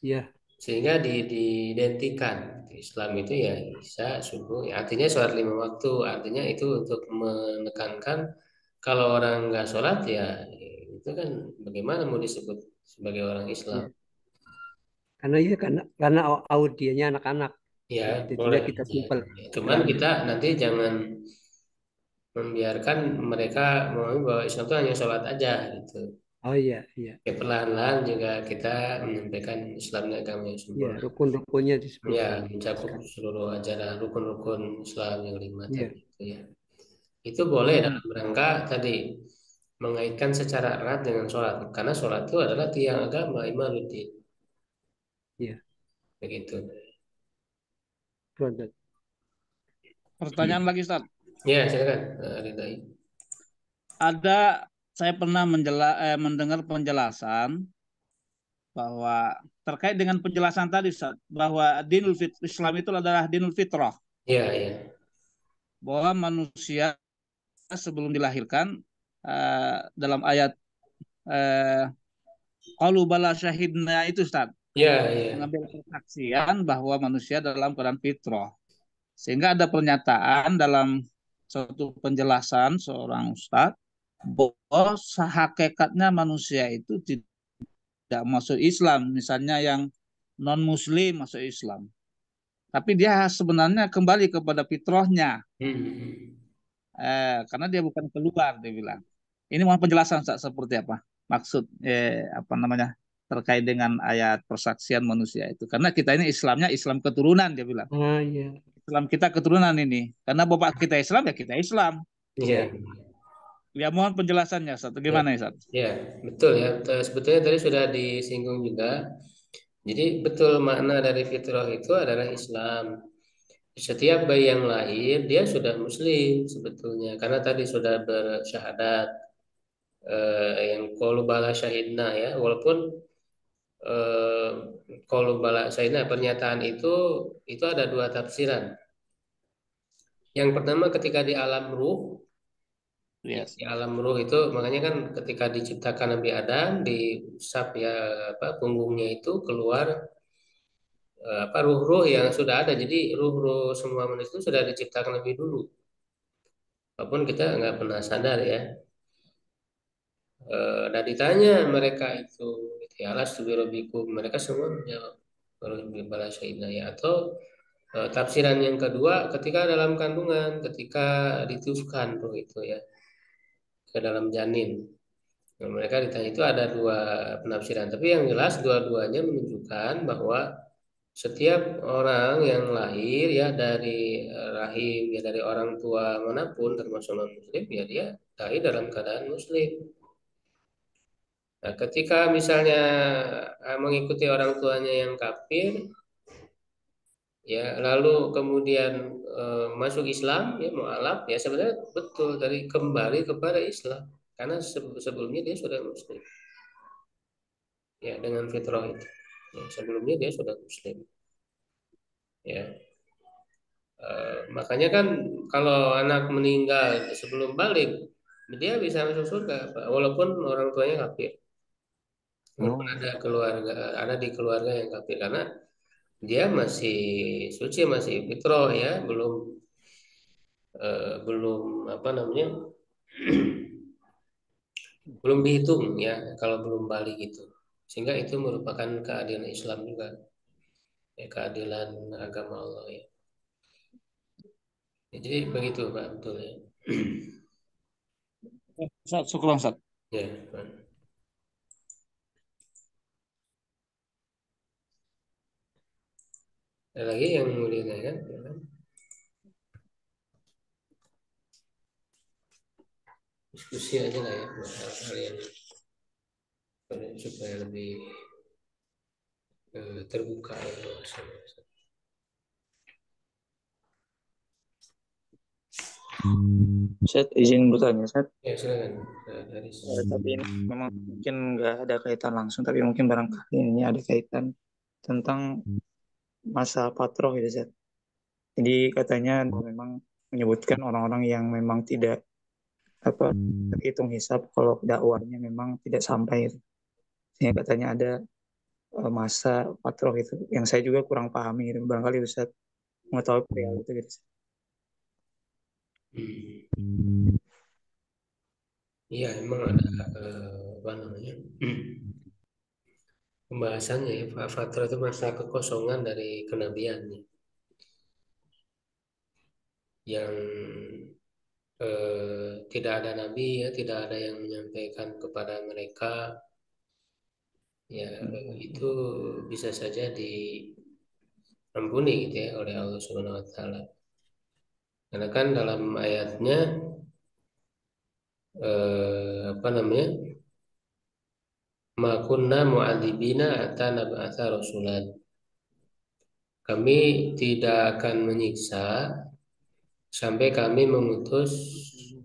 iya, Sehingga diidentikan Islam itu ya Isya, subuh, ya, artinya sholat lima waktu, artinya itu untuk menekankan kalau orang nggak sholat ya itu kan bagaimana mau disebut sebagai orang Islam. iya. Karena iya, karena audiennya anak-anak, Ya ya, jadinya boleh kita aja. Cuman simpelkan. kita nanti jangan membiarkan mereka memahami bahwa Islam itu hanya sholat aja gitu. Oh iya, iya, Ya, perlahan-lahan juga kita menyampaikan Islamnya agama yang iya. sempurna. Rukun-rukunnya Ya, disebutkan. mencakup seluruh ajaran rukun-rukun Islam yang lima Iya, tadi itu ya. Itu boleh oh, dalam rangka tadi mengaitkan secara erat dengan sholat, karena sholat itu adalah tiang agama imanuddin, iya. begitu. Betul. Pertanyaan lagi, Ustaz. Ya, silakan, Ridai. Ada, saya pernah mendengar penjelasan bahwa terkait dengan penjelasan tadi, Ustaz, bahwa Islam itu adalah dinul fitrah, Ya, ya, bahwa manusia sebelum dilahirkan, dalam ayat eh, qalu bala syahidna itu, Ustaz, ya, ya. mengambil kesaksian bahwa manusia dalam keadaan fitrah. Sehingga ada pernyataan dalam suatu penjelasan seorang ustadz bahwa hakikatnya manusia itu tidak masuk Islam, misalnya yang non Muslim masuk Islam, tapi dia sebenarnya kembali kepada fitrahnya, Hmm. karena dia bukan keluar, dia bilang. Ini mohon penjelasan Ustaz, seperti apa maksud apa namanya terkait dengan ayat persaksian manusia itu, karena kita ini Islamnya Islam keturunan, dia bilang. Ah, iya, Islam kita keturunan ini. Karena bapak kita Islam, ya kita Islam. Ya, Ya mohon penjelasannya, Ustaz. ya, Gimana ya, Ustaz? ya, betul ya. Sebetulnya tadi sudah disinggung juga. Jadi betul makna dari fitrah itu adalah Islam. Setiap bayi yang lahir dia sudah Muslim sebetulnya, karena tadi sudah bersyahadat, yang qalu bala syahidna ya, walaupun eh, qalu bala syahidna pernyataan itu ada dua tafsiran. Yang pertama ketika di alam ruh, ya, Yes. di alam ruh itu makanya kan ketika diciptakan Nabi Adam diusap ya apa punggungnya itu keluar apa ruh-ruh yang sudah ada. Jadi ruh-ruh semua manusia itu sudah diciptakan lebih dulu. Walaupun kita nggak pernah sadar ya. Dan ditanya mereka itu, gitu ya, alastu birobikum, mereka semua menjawab bala syahidna ya. Atau tafsiran yang kedua, ketika dalam kandungan, ketika ditusukkan tuh itu ya ke dalam janin. Nah, mereka ditanya itu ada dua penafsiran, tapi yang jelas dua-duanya menunjukkan bahwa setiap orang yang lahir ya dari rahim ya dari orang tua manapun termasuk non muslim ya dia lahir dalam keadaan muslim. Nah, ketika misalnya mengikuti orang tuanya yang kafir, ya lalu kemudian masuk Islam, ya mualaf, ya sebenarnya betul dari kembali kepada Islam, karena sebelumnya dia sudah Muslim, ya dengan fitrah itu. Ya, sebelumnya dia sudah Muslim, ya. Makanya kan kalau anak meninggal sebelum balik, dia bisa masuk surga, Pak, walaupun orang tuanya kafir, walaupun Oh, ada di keluarga yang kafir, karena dia masih suci, masih fitrah ya, belum apa namanya, belum dihitung ya kalau belum balik gitu, sehingga itu merupakan keadilan Islam juga, ya, keadilan agama Allah ya. Jadi begitu Pak, betul ya. Ustaz, syukur Ustaz. Ya, Pak. Ada lagi yang mau ditanyakan? Ya kan? Diskusi aja lah ya buat hal-hal yang supaya lebih terbuka ya wawasannya. Saya izin bertanya, Ustaz. Ya silakan, Haris. Tapi ini memang mungkin nggak ada kaitan langsung, tapi mungkin barangkali ini ada kaitan tentang masa patroh gitu, Ustaz. Jadi katanya memang menyebutkan orang-orang yang memang tidak apa terhitung hisap kalau dakwahnya memang tidak sampai gitu. Sehingga katanya ada masa patroh itu yang saya juga kurang pahami gitu. Barangkali Ustaz mengetahui perihal itu gitu. Ustaz. Hmm. Iya, emang ada apa namanya pembahasannya ya. Fatrah itu masa kekosongan dari kenabian ya, yang tidak ada nabi ya, tidak ada yang menyampaikan kepada mereka ya, itu bisa saja diampuni gitu ya oleh Allah Subhanahu Wa Taala. Karena kan dalam ayatnya apa namanya, ma kunna mu'adzibina hatta nab'atsa rasulan. Kami tidak akan menyiksa sampai kami mengutus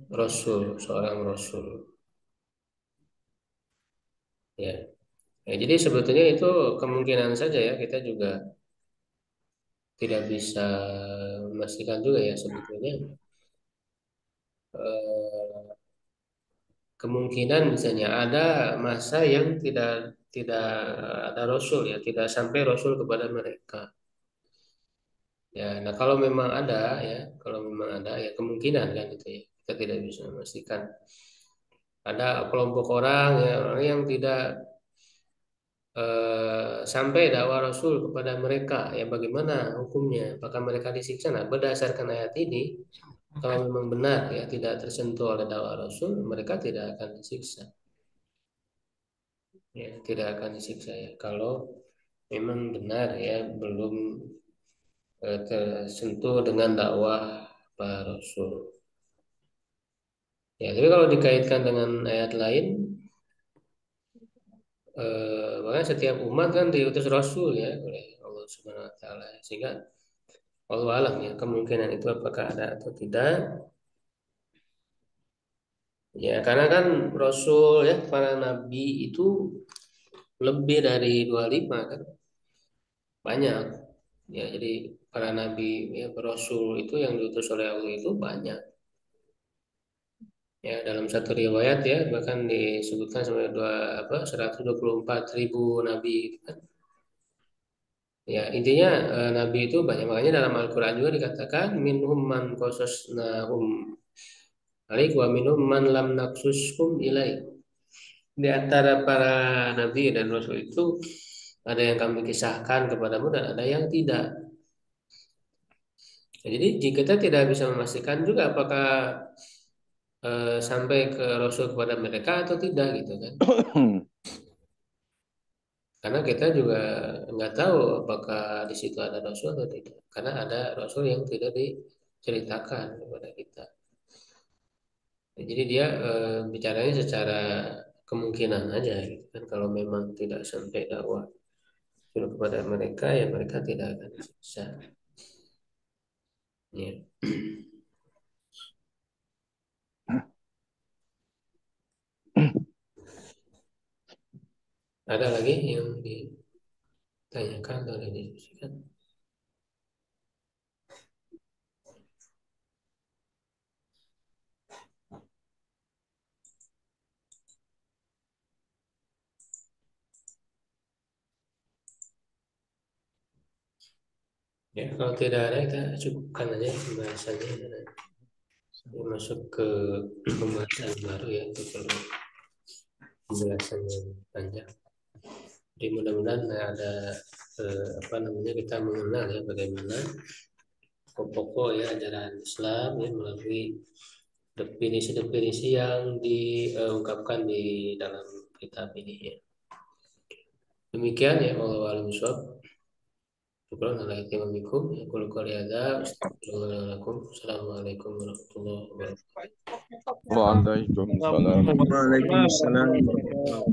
rasul, seorang rasul. Ya. Ya, jadi sebetulnya itu kemungkinan saja ya, kita juga tidak bisa memastikan juga ya sebetulnya. Eh, Kemungkinan misalnya ada masa yang tidak ada rasul ya, tidak sampai rasul kepada mereka. Ya, nah kalau memang ada ya, kalau memang ada ya kemungkinan kan itu ya, kita tidak bisa memastikan. Ada kelompok orang yang tidak sampai dakwah Rasul kepada mereka, ya bagaimana hukumnya? Apakah mereka disiksa? Nah, berdasarkan ayat ini, kalau memang benar ya tidak tersentuh oleh dakwah Rasul, mereka tidak akan disiksa. Ya, tidak akan disiksa ya. Kalau memang benar ya belum tersentuh dengan dakwah para Rasul. Ya, tapi kalau dikaitkan dengan ayat lain, makanya setiap umat kan diutus Rasul ya oleh Allah Subhanahu Wa Taala, sehingga Allah alam ya kemungkinan itu apakah ada atau tidak. Ya karena kan Rasul ya para nabi itu lebih dari 25 kan, banyak. Ya jadi para nabi ya Rasul itu yang diutus oleh Allah itu banyak. Ya dalam satu riwayat ya bahkan disebutkan sampai 124.000 nabi gitu kan. Ya intinya nabi itu banyak, makanya dalam Al-Qur'an juga dikatakan minhum man qasasnahum alaik wa minhum man lam naqsuskum ilaik. Di antara para nabi dan rasul itu ada yang kami kisahkan kepadamu dan ada yang tidak. Nah, jadi jika kita tidak bisa memastikan juga apakah sampai ke rasul kepada mereka atau tidak gitu kan. Karena kita juga nggak tahu apakah di situ ada rasul atau tidak. Karena ada rasul yang tidak diceritakan kepada kita. Nah, jadi dia bicaranya secara kemungkinan aja gitu kan. Kalau memang tidak sampai dakwah suruh kepada mereka ya mereka tidak akan disiksa. Ya. Ada lagi yang ditanyakan atau didiskusikan? Ya, kalau tidak ada kita cukupkan aja pembahasannya. Masuk ke pembahasan baru ya, itu perlu penjelasan yang panjang. Jadi mudah-mudahan ada kita mengenal ya bagaimana pokok-pokok ya ajaran Islam ya melalui definisi-definisi yang diungkapkan di dalam kitab ini ya. Demikian ya Allah alam bisawab. Assalamualaikum warahmatullahi wabarakatuh. Waalaikumsalam. Waalaikumsalam warahmatullahi wabarakatuh.